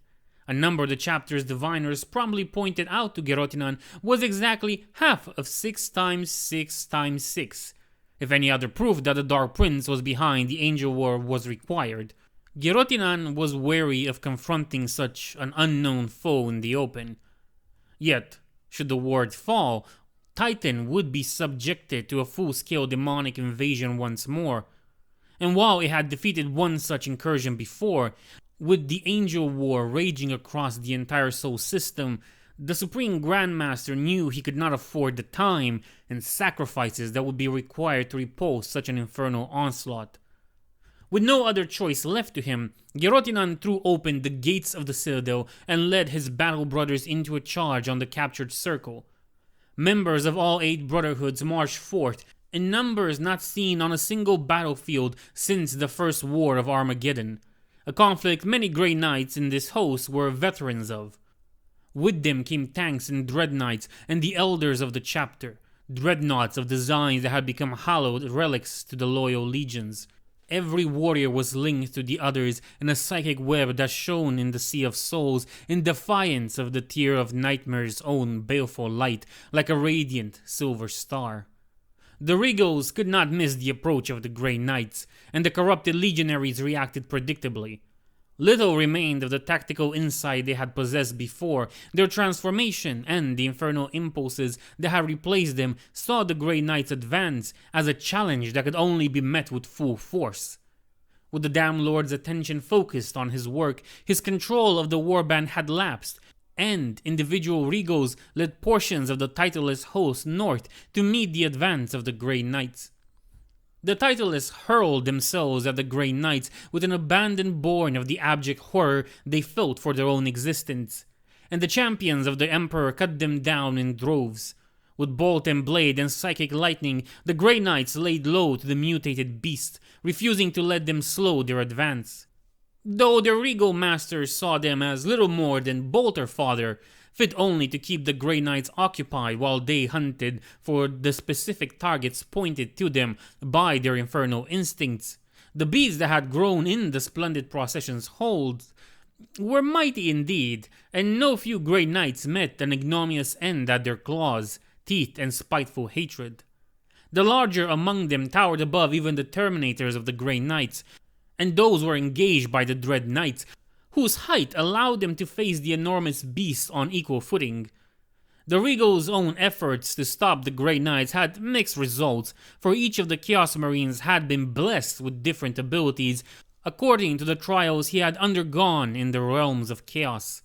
A number the chapter's diviners promptly pointed out to Gerotinan was exactly half of 6 times 6 times 6. If any other proof that the Dark Prince was behind the Angel War was required. Gerotinan was wary of confronting such an unknown foe in the open. Yet, should the ward fall, Titan would be subjected to a full-scale demonic invasion once more. And while it had defeated one such incursion before, with the Angel War raging across the entire Sol system, the Supreme Grandmaster knew he could not afford the time and sacrifices that would be required to repulse such an infernal onslaught. With no other choice left to him, Gerotinan threw open the gates of the Citadel and led his battle brothers into a charge on the captured circle. Members of all 8 brotherhoods marched forth, in numbers not seen on a single battlefield since the First War of Armageddon, a conflict many Grey Knights in this host were veterans of. With them came tanks and dreadnoughts and the elders of the chapter, dreadnoughts of designs that had become hallowed relics to the loyal legions. Every warrior was linked to the others in a psychic web that shone in the sea of souls in defiance of the tier of nightmare's own baleful light like a radiant silver star. The Regals could not miss the approach of the Grey Knights, and the corrupted legionaries reacted predictably. Little remained of the tactical insight they had possessed before. Their transformation and the infernal impulses that had replaced them saw the Grey Knights advance as a challenge that could only be met with full force. With the Damn Lord's attention focused on his work, his control of the warband had lapsed, and individual Regals led portions of the Titulus host north to meet the advance of the Grey Knights. The Titulus hurled themselves at the Grey Knights with an abandon born of the abject horror they felt for their own existence, and the champions of the Emperor cut them down in droves. With bolt and blade and psychic lightning, the Grey Knights laid low to the mutated beast, refusing to let them slow their advance. Though their regal masters saw them as little more than bolter fodder, fit only to keep the Grey Knights occupied while they hunted for the specific targets pointed to them by their infernal instincts. The beasts that had grown in the splendid procession's hold were mighty indeed, and no few Grey Knights met an ignominious end at their claws, teeth, and spiteful hatred. The larger among them towered above even the Terminators of the Grey Knights, and those were engaged by the Dread Knights, whose height allowed them to face the enormous beast on equal footing. The Regal's own efforts to stop the Grey Knights had mixed results, for each of the Chaos Marines had been blessed with different abilities according to the trials he had undergone in the realms of chaos.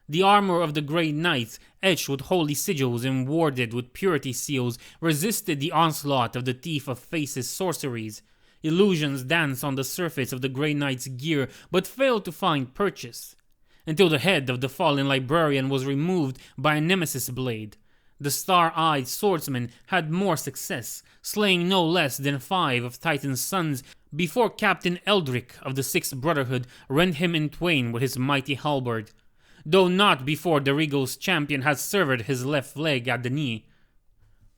The armor of the Grey Knights, etched with holy sigils and warded with purity seals, resisted the onslaught of the Thief of Faces sorceries. Illusions danced on the surface of the Grey Knight's gear, but failed to find purchase. Until the head of the fallen librarian was removed by a nemesis blade. The star-eyed swordsman had more success, slaying no less than 5 of Titan's sons before Captain Eldrick of the Sixth Brotherhood rent him in twain with his mighty halberd, though not before the Regal's champion had severed his left leg at the knee.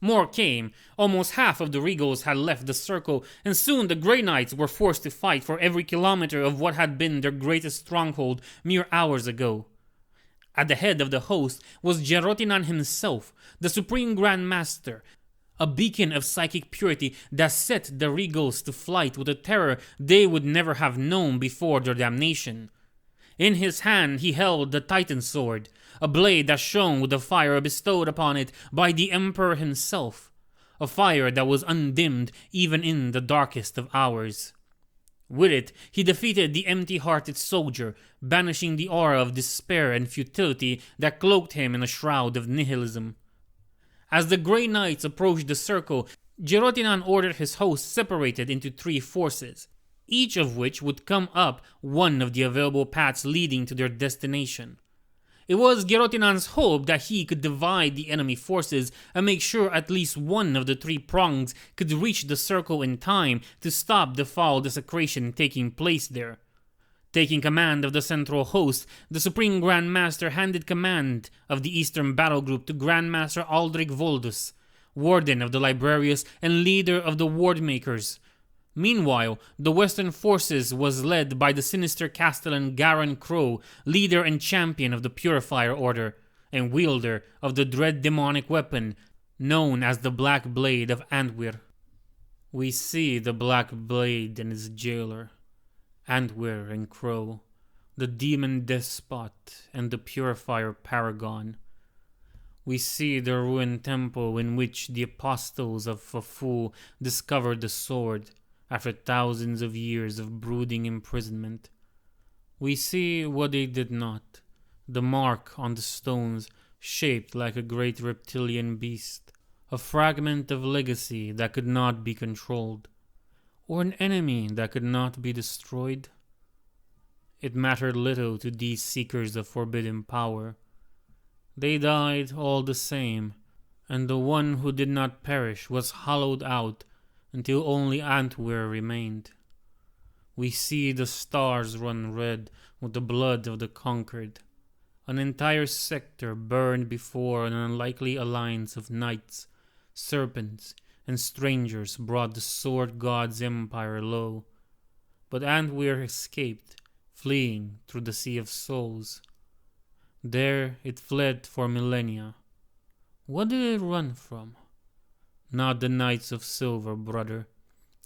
More came. Almost half of the Regals had left the circle, and soon the Grey Knights were forced to fight for every kilometer of what had been their greatest stronghold mere hours ago. At the head of the host was Gerotinan himself, the Supreme Grand Master, a beacon of psychic purity that set the Regals to flight with a terror they would never have known before their damnation. In his hand he held the Titan sword, a blade that shone with the fire bestowed upon it by the Emperor himself, a fire that was undimmed even in the darkest of hours. With it, he defeated the empty-hearted soldier, banishing the aura of despair and futility that cloaked him in a shroud of nihilism. As the Grey Knights approached the circle, Gerotinan ordered his host separated into 3 forces, each of which would come up one of the available paths leading to their destination. It was Gerotinan's hope that he could divide the enemy forces and make sure at least one of the 3 prongs could reach the circle in time to stop the foul desecration taking place there. Taking command of the central host, the Supreme Grand Master handed command of the Eastern Battle Group to Grandmaster Aldrich Voldus, Warden of the Librarius and leader of the Wardmakers. Meanwhile, the Western forces was led by the sinister Castellan Garan Crow, leader and champion of the Purifier Order, and wielder of the dread demonic weapon known as the Black Blade of Antwyr. We see the Black Blade and his jailer, Antwyr and Crow, the demon despot and the Purifier Paragon. We see the ruined temple in which the apostles of Fafu discovered the sword, after thousands of years of brooding imprisonment. We see what they did not, the mark on the stones shaped like a great reptilian beast, a fragment of legacy that could not be controlled, or an enemy that could not be destroyed. It mattered little to these seekers of forbidden power. They died all the same, and the one who did not perish was hollowed out until only Antwyr remained. We see the stars run red with the blood of the conquered. An entire sector burned before an unlikely alliance of knights, serpents, and strangers brought the sword god's empire low. But Antwyr escaped, fleeing through the Sea of Souls. There it fled for millennia. What did it run from? Not the Knights of Silver, brother.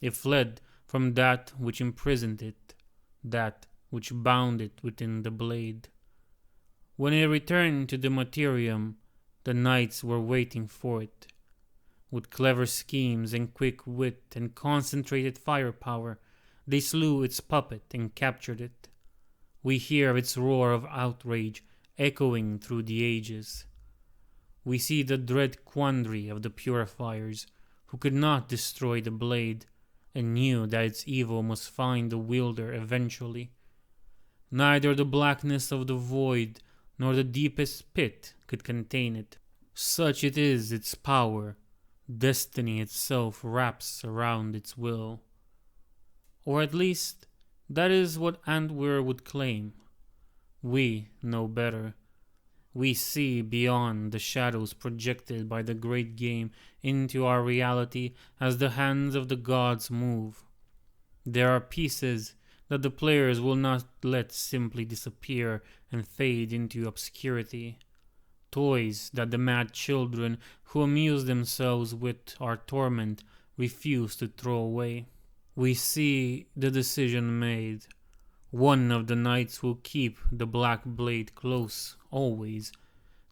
It fled from that which imprisoned it, that which bound it within the blade. When it returned to the Materium, the knights were waiting for it. With clever schemes and quick wit and concentrated firepower, they slew its puppet and captured it. We hear its roar of outrage echoing through the ages. We see the dread quandary of the purifiers, who could not destroy the blade, and knew that its evil must find the wielder eventually. Neither the blackness of the void nor the deepest pit could contain it. Such it is its power. Destiny itself wraps around its will. Or at least, that is what Antwyr would claim. We know better. We see beyond the shadows projected by the great game into our reality as the hands of the gods move. There are pieces that the players will not let simply disappear and fade into obscurity. Toys that the mad children who amuse themselves with our torment refuse to throw away. We see the decision made. One of the knights will keep the black blade close, always,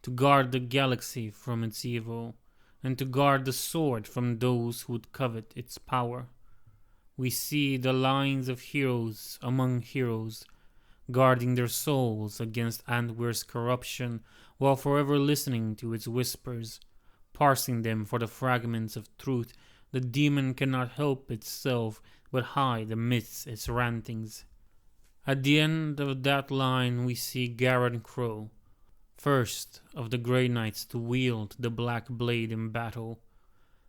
to guard the galaxy from its evil, and to guard the sword from those who would covet its power. We see the lines of heroes among heroes, guarding their souls against Antwer's corruption, while forever listening to its whispers, parsing them for the fragments of truth. The demon cannot help itself but hide amidst its rantings. At the end of that line we see Garen Crow, first of the Grey Knights to wield the black blade in battle,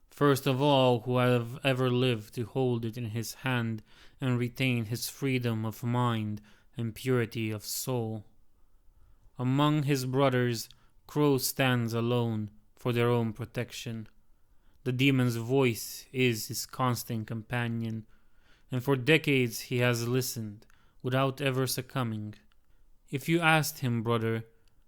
first of all who have ever lived to hold it in his hand and retain his freedom of mind and purity of soul. Among his brothers, Crow stands alone for their own protection. The demon's voice is his constant companion, and for decades he has listened without ever succumbing. If you asked him, brother,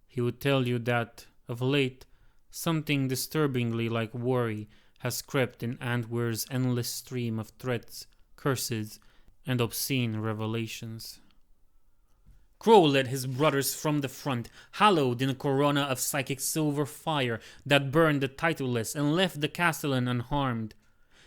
he would tell you that, of late, something disturbingly like worry has crept in Antwer's endless stream of threats, curses, and obscene revelations. Crow led his brothers from the front, hallowed in a corona of psychic silver fire that burned the titleless and left the castellan unharmed.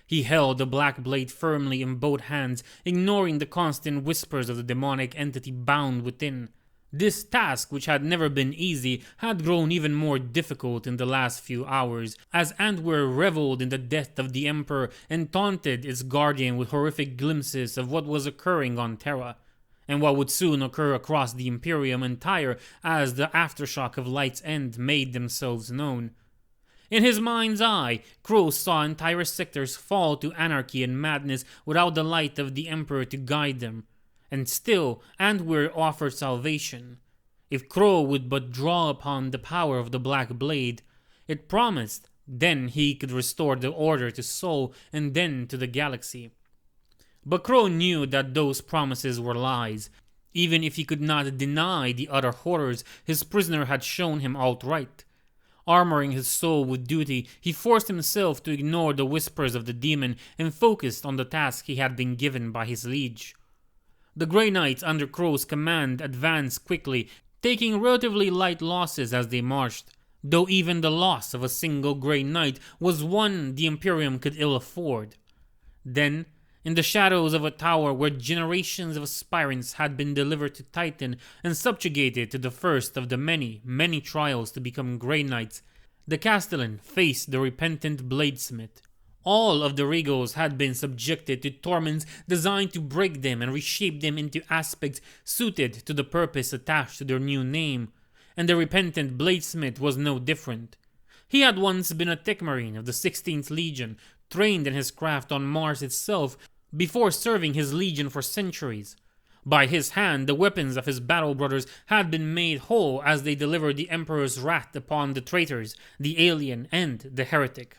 He held the black blade firmly in both hands, ignoring the constant whispers of the demonic entity bound within. This task, which had never been easy, had grown even more difficult in the last few hours, as Antwer reveled in the death of the Emperor and taunted its guardian with horrific glimpses of what was occurring on Terra, and what would soon occur across the Imperium entire as the aftershock of Light's End made themselves known. In his mind's eye, Crow saw entire sectors fall to anarchy and madness without the light of the Emperor to guide them. And still, Antwer offered salvation. If Crow would but draw upon the power of the Black Blade, it promised then he could restore the order to Sol and then to the galaxy. But Crow knew that those promises were lies. Even if he could not deny the utter horrors his prisoner had shown him outright. Armoring his soul with duty, he forced himself to ignore the whispers of the demon and focused on the task he had been given by his liege. The Grey Knights under Crow's command advanced quickly, taking relatively light losses as they marched, though even the loss of a single Grey Knight was one the Imperium could ill afford. Then, in the shadows of a tower where generations of aspirants had been delivered to Titan and subjugated to the first of the many, many trials to become Grey Knights, the Castellan faced the repentant bladesmith. All of the Regals had been subjected to torments designed to break them and reshape them into aspects suited to the purpose attached to their new name, and the repentant bladesmith was no different. He had once been a tech marine of the 16th Legion, trained in his craft on Mars itself before serving his legion for centuries. By his hand, the weapons of his battle brothers had been made whole as they delivered the Emperor's wrath upon the traitors, the alien, and the heretic.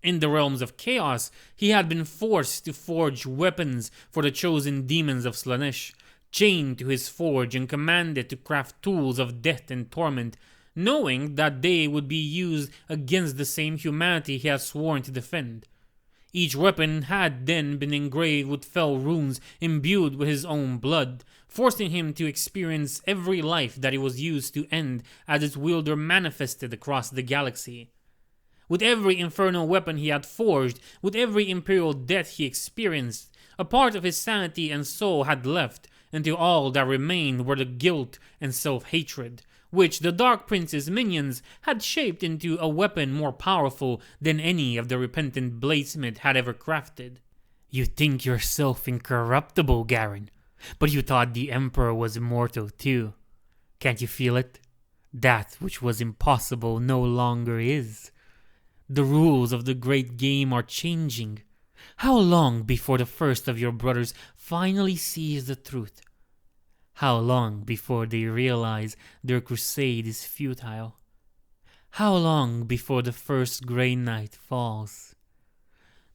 In the realms of chaos, he had been forced to forge weapons for the chosen demons of Slaanesh, chained to his forge and commanded to craft tools of death and torment, knowing that they would be used against the same humanity he had sworn to defend. Each weapon had then been engraved with fell runes imbued with his own blood, forcing him to experience every life that he was used to end as its wielder manifested across the galaxy. With every infernal weapon he had forged, with every imperial death he experienced, a part of his sanity and soul had left, until all that remained were the guilt and self-hatred, which the Dark Prince's minions had shaped into a weapon more powerful than any of the repentant bladesmith had ever crafted. You think yourself incorruptible, Garen, but you thought the Emperor was immortal too. Can't you feel it? That which was impossible no longer is. The rules of the great game are changing. How long before the first of your brothers finally sees the truth? How long before they realize their crusade is futile? How long before the first Grey Knight falls?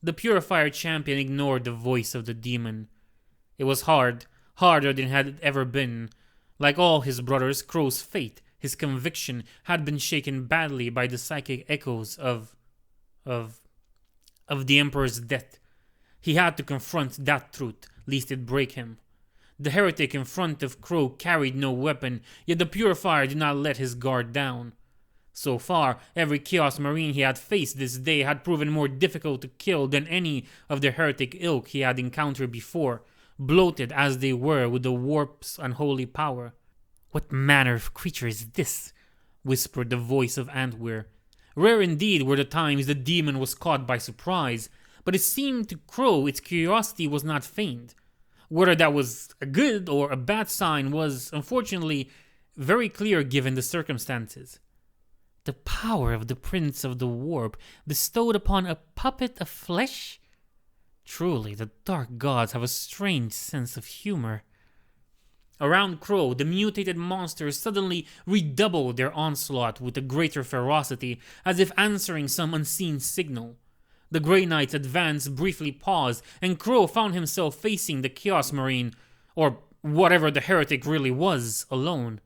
The Purifier champion ignored the voice of the demon. It was hard, harder than it had ever been. Like all his brothers, Crow's fate, his conviction, had been shaken badly by the psychic echoes of the Emperor's death. He had to confront that truth, lest it break him. The heretic in front of Crow carried no weapon, yet the purifier did not let his guard down. So far, every Chaos Marine he had faced this day had proven more difficult to kill than any of the heretic ilk he had encountered before, bloated as they were with the warp's unholy power. "What manner of creature is this?" whispered the voice of Antwer. Rare indeed were the times the demon was caught by surprise, but it seemed to Crow its curiosity was not feigned. Whether that was a good or a bad sign was, unfortunately, very clear given the circumstances. "The power of the Prince of the Warp bestowed upon a puppet of flesh? Truly, the dark gods have a strange sense of humor." Around Crow, the mutated monsters suddenly redoubled their onslaught with a greater ferocity, as if answering some unseen signal. The Grey Knight's advance briefly paused, and Crow found himself facing the Chaos Marine, or whatever the heretic really was, alone.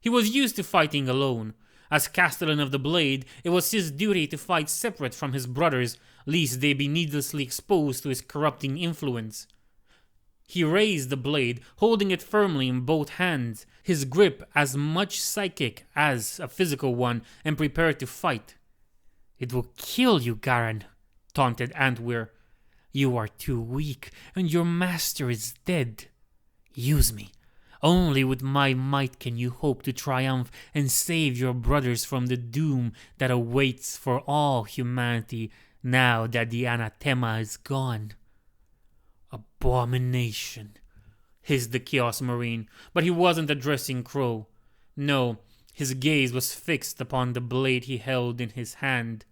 He was used to fighting alone. As Castellan of the Blade, it was his duty to fight separate from his brothers, lest they be needlessly exposed to his corrupting influence. He raised the blade, holding it firmly in both hands, his grip as much psychic as a physical one, and prepared to fight. "It will kill you, Garen," taunted Antwer. "You are too weak, and your master is dead. Use me. Only with my might can you hope to triumph and save your brothers from the doom that awaits for all humanity now that the anathema is gone." "Abomination," hissed the Chaos Marine, but he wasn't addressing Crow. No, his gaze was fixed upon the blade he held in his hand.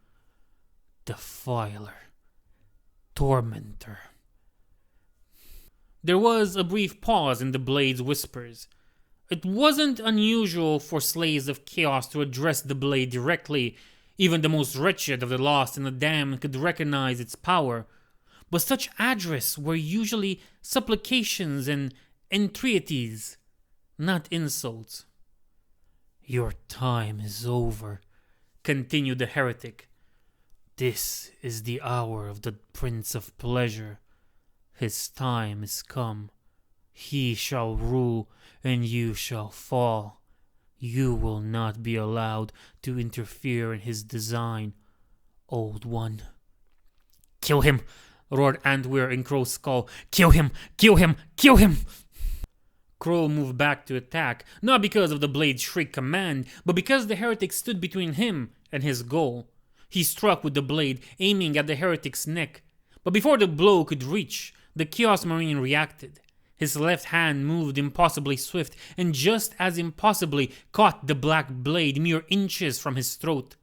"Defiler. Tormentor." There was a brief pause in the blade's whispers. It wasn't unusual for slaves of chaos to address the blade directly. Even the most wretched of the lost and the damned could recognize its power. But such address were usually supplications and entreaties, not insults. "Your time is over," continued the heretic. "This is the hour of the Prince of Pleasure. His time is come. He shall rule, and you shall fall. You will not be allowed to interfere in his design, Old One." "Kill him!" roared Antwer in Crow's skull. "Kill him! Kill him! Kill him!" Crow moved back to attack, not because of the blade's shriek command, but because the heretic stood between him and his goal. He struck with the blade, aiming at the heretic's neck. But before the blow could reach, the Chaos Marine reacted. His left hand moved impossibly swift, and just as impossibly caught the black blade mere inches from his throat.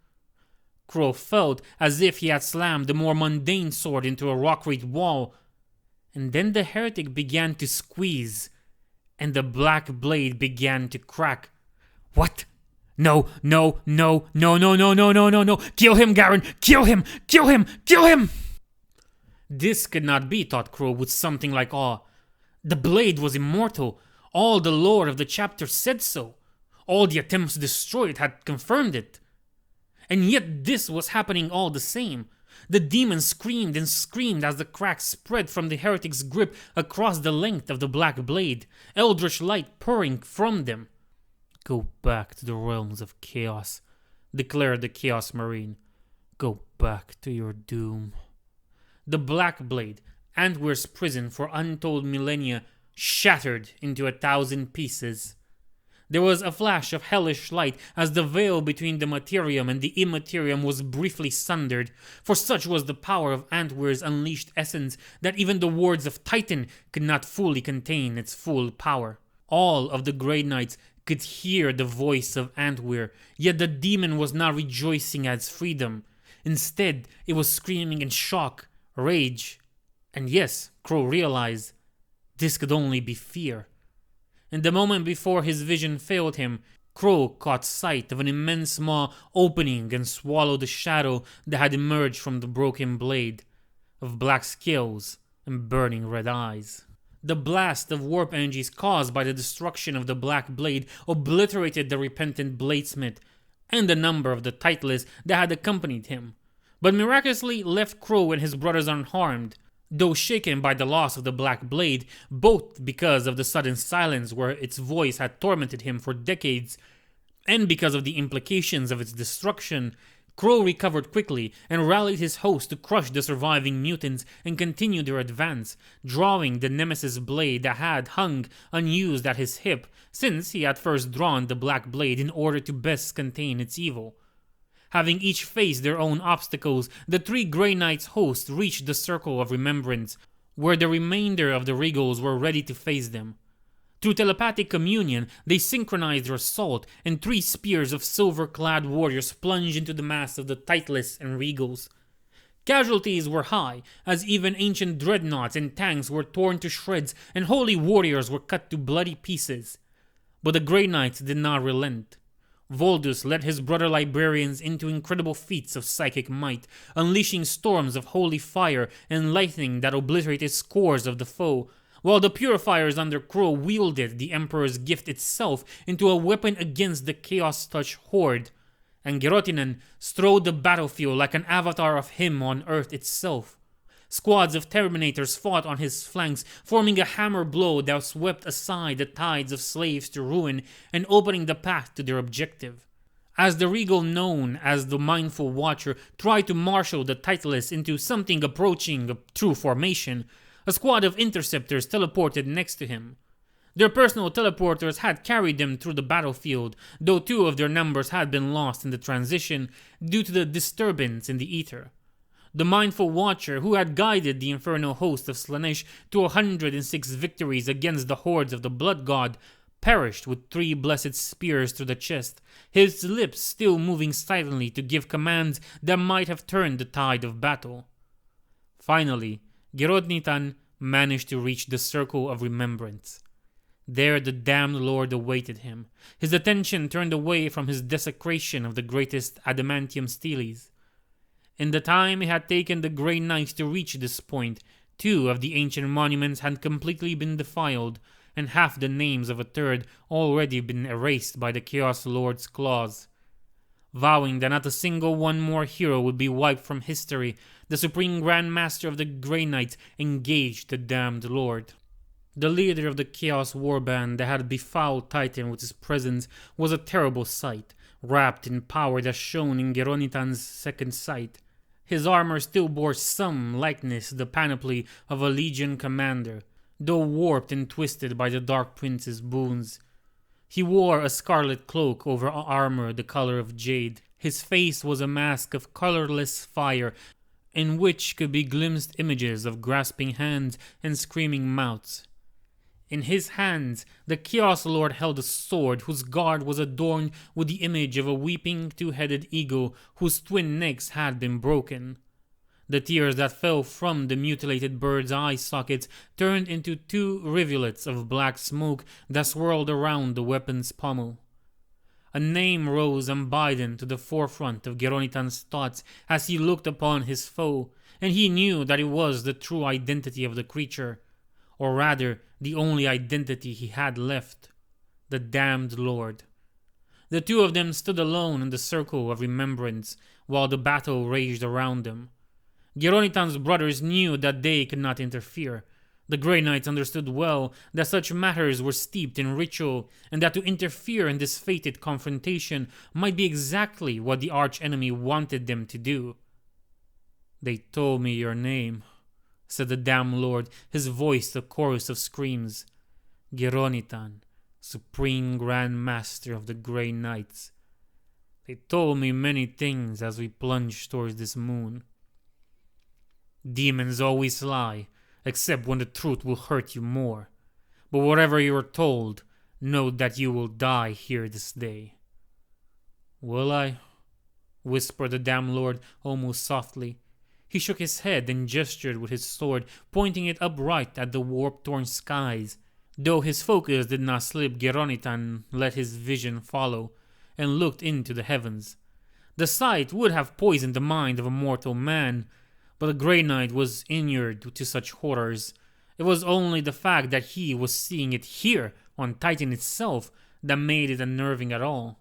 Crow felt as if he had slammed the more mundane sword into a rock-reed wall. And then the heretic began to squeeze, and the black blade began to crack. "What? No, no, no, no, no, no, no, no, no, no! Kill him, Garen! Kill him! Kill him! Kill him!" This could not be, thought Crow with something like awe. The blade was immortal. All the lore of the chapter said so. All the attempts to destroy it had confirmed it. And yet this was happening all the same. The demon screamed and screamed as the cracks spread from the heretic's grip across the length of the black blade, eldritch light pouring from them. "Go back to the realms of chaos," declared the Chaos Marine. "Go back to your doom." The black blade, Antwer's prison for untold millennia, shattered into 1,000 pieces. There was a flash of hellish light as the veil between the materium and the immaterium was briefly sundered, for such was the power of Antwer's unleashed essence that even the wards of Titan could not fully contain its full power. All of the Grey Knights could hear the voice of Antwer, yet the demon was not rejoicing at its freedom. Instead, it was screaming in shock, rage, and yes, Crow realized, this could only be fear. In the moment before his vision failed him, Crow caught sight of an immense maw opening and swallowed the shadow that had emerged from the broken blade, of black scales and burning red eyes. The blast of warp energies caused by the destruction of the black blade obliterated the repentant bladesmith and a number of the titleists that had accompanied him, but miraculously left Crow and his brothers unharmed. Though shaken by the loss of the Black Blade, both because of the sudden silence where its voice had tormented him for decades, and because of the implications of its destruction, Crow recovered quickly and rallied his host to crush the surviving mutants and continue their advance, drawing the Nemesis blade that had hung unused at his hip since he had first drawn the Black Blade in order to best contain its evil. Having each faced their own obstacles, the three Grey Knights' hosts reached the Circle of Remembrance, where the remainder of the Regals were ready to face them. Through telepathic communion, they synchronized their assault, and three spears of silver-clad warriors plunged into the mass of the Titleists and Regals. Casualties were high, as even ancient dreadnoughts and tanks were torn to shreds and holy warriors were cut to bloody pieces. But the Grey Knights did not relent. Voldus led his brother librarians into incredible feats of psychic might, unleashing storms of holy fire and lightning that obliterated scores of the foe, while the purifiers under Crow wielded the Emperor's gift itself into a weapon against the Chaos Touch horde, and Gerotinen strode the battlefield like an avatar of him on Earth itself. Squads of Terminators fought on his flanks, forming a hammer blow that swept aside the tides of slaves to ruin and opening the path to their objective. As the Regal known as the Mindful Watcher tried to marshal the Titleists into something approaching a true formation, a squad of Interceptors teleported next to him. Their personal teleporters had carried them through the battlefield, though two of their numbers had been lost in the transition due to the disturbance in the ether. The Mindful Watcher, who had guided the infernal host of Slaanesh to 106 victories against the hordes of the Blood God, perished with 3 blessed spears through the chest, his lips still moving silently to give commands that might have turned the tide of battle. Finally, Gerotnitan managed to reach the Circle of Remembrance. There the damned lord awaited him, his attention turned away from his desecration of the greatest adamantium steles. In the time it had taken the Grey Knights to reach this point, 2 of the ancient monuments had completely been defiled, and half the names of a third already been erased by the Chaos Lord's claws. Vowing that not a single one more hero would be wiped from history, the Supreme Grand Master of the Grey Knights engaged the damned lord. The leader of the Chaos Warband that had befouled Titan with his presence was a terrible sight, wrapped in power that shone in Geronitan's second sight. His armor still bore some likeness to the panoply of a legion commander, though warped and twisted by the Dark Prince's boons. He wore a scarlet cloak over armor the color of jade. His face was a mask of colorless fire, in which could be glimpsed images of grasping hands and screaming mouths. In his hands, the Chaos Lord held a sword whose guard was adorned with the image of a weeping 2-headed eagle whose twin necks had been broken. The tears that fell from the mutilated bird's eye sockets turned into 2 rivulets of black smoke that swirled around the weapon's pommel. A name rose unbidden to the forefront of Geronitan's thoughts as he looked upon his foe, and he knew that it was the true identity of the creature, or rather, the only identity he had left, the damned lord. The 2 of them stood alone in the Circle of Remembrance while the battle raged around them. Geronitan's brothers knew that they could not interfere. The Grey Knights understood well that such matters were steeped in ritual, and that to interfere in this fated confrontation might be exactly what the archenemy wanted them to do. "They told me your name," said the damned lord, his voice a chorus of screams. "Geronitan, Supreme Grand Master of the Grey Knights. They told me many things as we plunged towards this moon. Demons always lie, except when the truth will hurt you more. But whatever you are told, know that you will die here this day." "Will I?" whispered the damned lord almost softly. He shook his head and gestured with his sword, pointing it upright at the warp-torn skies. Though his focus did not slip, Geronitan let his vision follow, and looked into the heavens. The sight would have poisoned the mind of a mortal man, but the Grey Knight was inured to such horrors. It was only the fact that he was seeing it here, on Titan itself, that made it unnerving at all.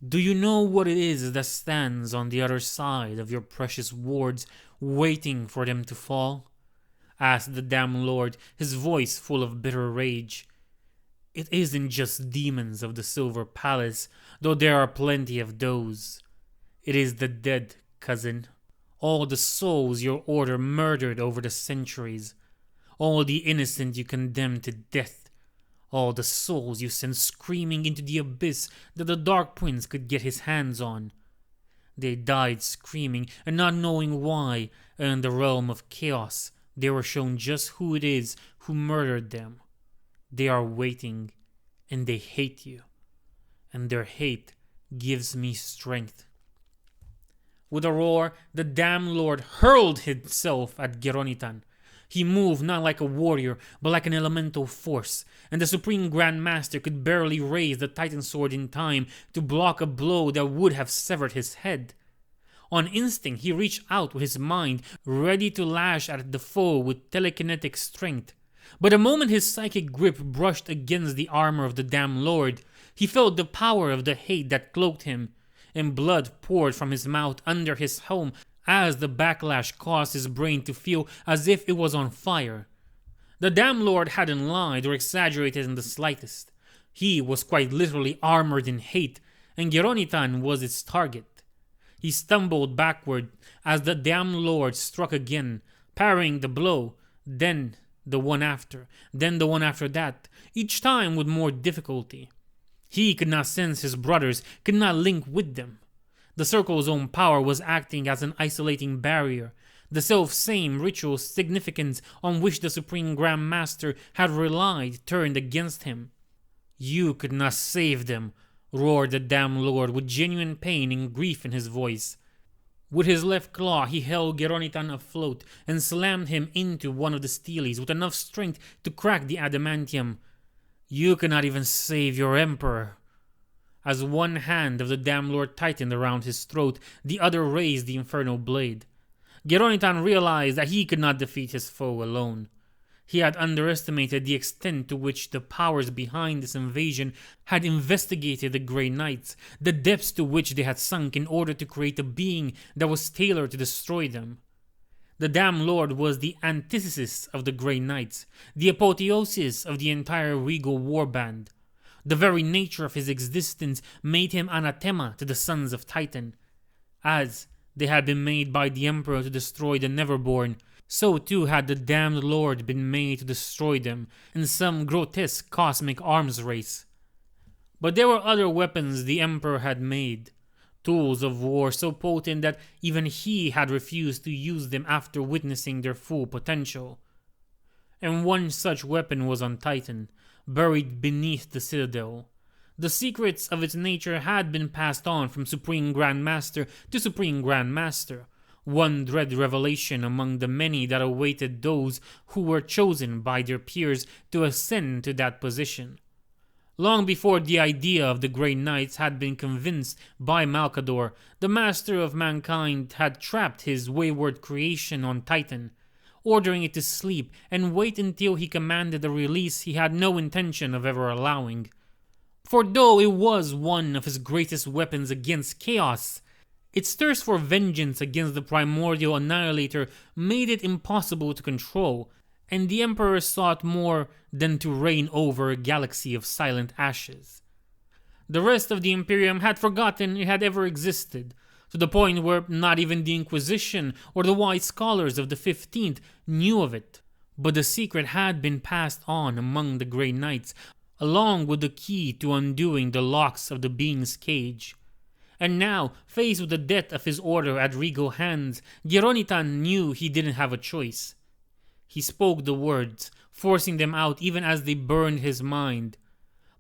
"Do you know what it is that stands on the other side of your precious wards, waiting for them to fall?" asked the damned lord, his voice full of bitter rage. "It isn't just demons of the Silver Palace, though there are plenty of those. It is the dead, cousin. All the souls your order murdered over the centuries. All the innocent you condemned to death. All the souls you sent screaming into the abyss that the Dark Prince could get his hands on. They died screaming and not knowing why, and in the realm of chaos they were shown just who it is who murdered them. They are waiting, and they hate you. And their hate gives me strength." With a roar, the damned lord hurled himself at Geronitan. He moved not like a warrior, but like an elemental force, and the Supreme Grand Master could barely raise the Titan sword in time to block a blow that would have severed his head. On instinct, he reached out with his mind, ready to lash at the foe with telekinetic strength. But the moment his psychic grip brushed against the armor of the damned lord, he felt the power of the hate that cloaked him, and blood poured from his mouth under his helm as the backlash caused his brain to feel as if it was on fire. The damned lord hadn't lied or exaggerated in the slightest. He was quite literally armored in hate, and Geronitan was its target. He stumbled backward as the damned lord struck again, parrying the blow, then the one after, then the one after that, each time with more difficulty. He could not sense his brothers, could not link with them. The circle's own power was acting as an isolating barrier, the self-same ritual significance on which the Supreme Grand Master had relied turned against him. "You could not save them," roared the damned lord with genuine pain and grief in his voice. With his left claw he held Geronitan afloat and slammed him into one of the steelies with enough strength to crack the adamantium. "You cannot even save your emperor." As one hand of the damned lord tightened around his throat, the other raised the infernal blade. Geronitan realized that he could not defeat his foe alone. He had underestimated the extent to which the powers behind this invasion had investigated the Grey Knights, the depths to which they had sunk in order to create a being that was tailored to destroy them. The damned lord was the antithesis of the Grey Knights, the apotheosis of the entire regal warband. The very nature of his existence made him anathema to the sons of Titan. As they had been made by the Emperor to destroy the Neverborn, so too had the damned lord been made to destroy them in some grotesque cosmic arms race. But there were other weapons the Emperor had made, tools of war so potent that even he had refused to use them after witnessing their full potential. And one such weapon was on Titan, buried beneath the Citadel. The secrets of its nature had been passed on from Supreme Grand Master to Supreme Grand Master, one dread revelation among the many that awaited those who were chosen by their peers to ascend to that position. Long before the idea of the Grey Knights had been convinced by Malcador, the Master of Mankind had trapped his wayward creation on Titan, ordering it to sleep and wait until he commanded a release he had no intention of ever allowing. For though it was one of his greatest weapons against chaos, its thirst for vengeance against the primordial annihilator made it impossible to control, and the Emperor sought more than to reign over a galaxy of silent ashes. The rest of the Imperium had forgotten it had ever existed, to the point where not even the Inquisition or the wise scholars of the 15th knew of it. But the secret had been passed on among the Grey Knights, along with the key to undoing the locks of the being's cage. And now, faced with the death of his order at regal hands, Geronitan knew he didn't have a choice. He spoke the words, forcing them out even as they burned his mind.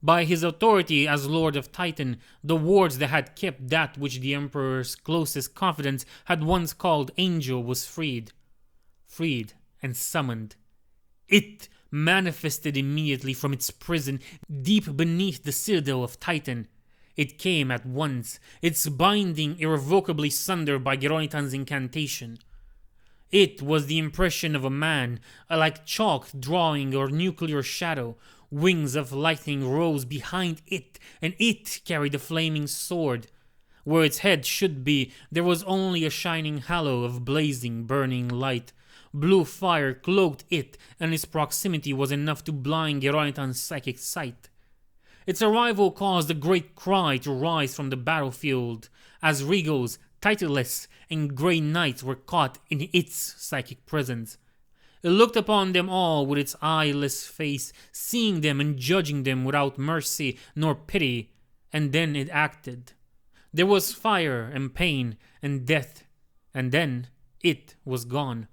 By his authority as Lord of Titan, the wards that had kept that which the Emperor's closest confidants had once called Angel was freed. Freed and summoned. It manifested immediately from its prison deep beneath the citadel of Titan. It came at once, its binding irrevocably sundered by Geronitan's incantation. It was the impression of a man, like chalk drawing or nuclear shadow. Wings of lightning rose behind it, and it carried a flaming sword. Where its head should be, there was only a shining halo of blazing, burning light, Blue fire cloaked it, and its proximity was enough to blind Geronitan's psychic sight. Its arrival caused a great cry to rise from the battlefield, as Regals, Titleless, and Grey Knights were caught in its psychic presence. It looked upon them all with its eyeless face, seeing them and judging them without mercy nor pity, and then it acted. There was fire and pain and death, and then it was gone.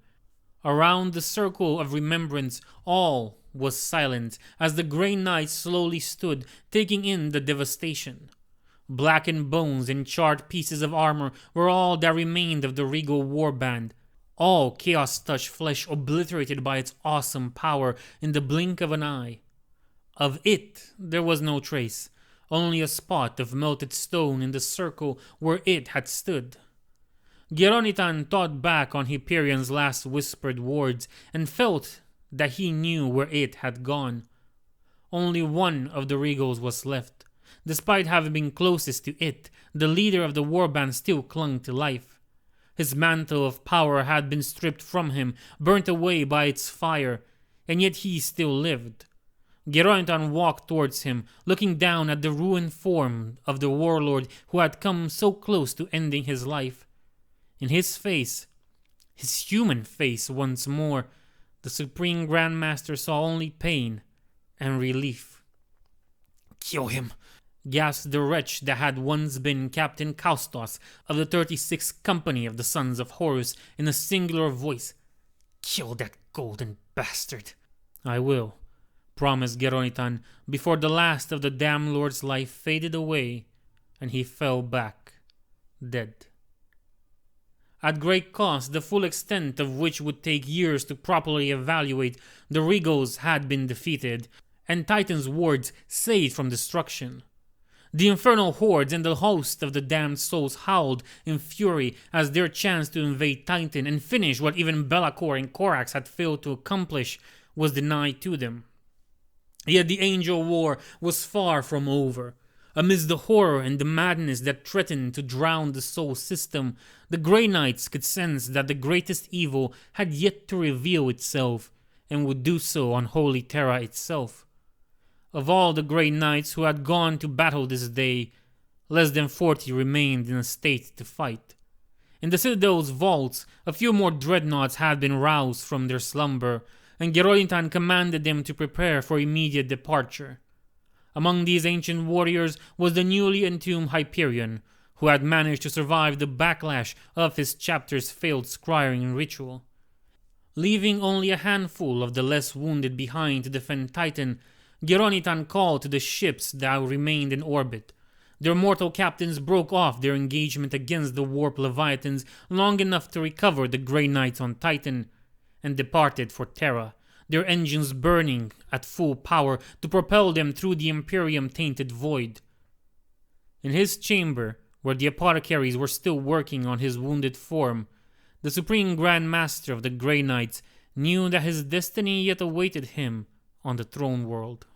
Around the circle of remembrance all was silent as the Grey Knights slowly stood, taking in the devastation. Blackened bones and charred pieces of armor were all that remained of the regal warband. All chaos-touched flesh obliterated by its awesome power in the blink of an eye. Of it there was no trace, only a spot of melted stone in the circle where it had stood. Geronitan thought back on Hyperion's last whispered words and felt that he knew where it had gone. Only one of the Regals was left. Despite having been closest to it, the leader of the warband still clung to life. His mantle of power had been stripped from him, burnt away by its fire, and yet he still lived. Geronitan walked towards him, looking down at the ruined form of the warlord who had come so close to ending his life. In his face, his human face once more, the Supreme Grandmaster saw only pain and relief. "Kill him," gasped the wretch that had once been Captain Kaustos of the 36th Company of the Sons of Horus in a singular voice. "Kill that golden bastard." "I will," promised Geronitan before the last of the damned lord's life faded away and he fell back, dead. At great cost, the full extent of which would take years to properly evaluate, the Regals had been defeated, and Titan's wards saved from destruction. The infernal hordes and the host of the damned souls howled in fury as their chance to invade Titan and finish what even Be'lakor and Korax had failed to accomplish was denied to them. Yet the Angel War was far from over. Amidst the horror and the madness that threatened to drown the soul system, the Grey Knights could sense that the greatest evil had yet to reveal itself, and would do so on Holy Terra itself. Of all the Grey Knights who had gone to battle this day, less than 40 remained in a state to fight. In the Citadel's vaults, a few more dreadnoughts had been roused from their slumber, and Geronitan commanded them to prepare for immediate departure. Among these ancient warriors was the newly entombed Hyperion, who had managed to survive the backlash of his chapter's failed scrying ritual. Leaving only a handful of the less wounded behind to defend Titan, Geronitan called to the ships that remained in orbit. Their mortal captains broke off their engagement against the warp Leviathans long enough to recover the Grey Knights on Titan, and departed for Terra, their engines burning at full power to propel them through the Imperium-tainted void. In his chamber, where the apothecaries were still working on his wounded form, the Supreme Grand Master of the Grey Knights knew that his destiny yet awaited him on the throne world.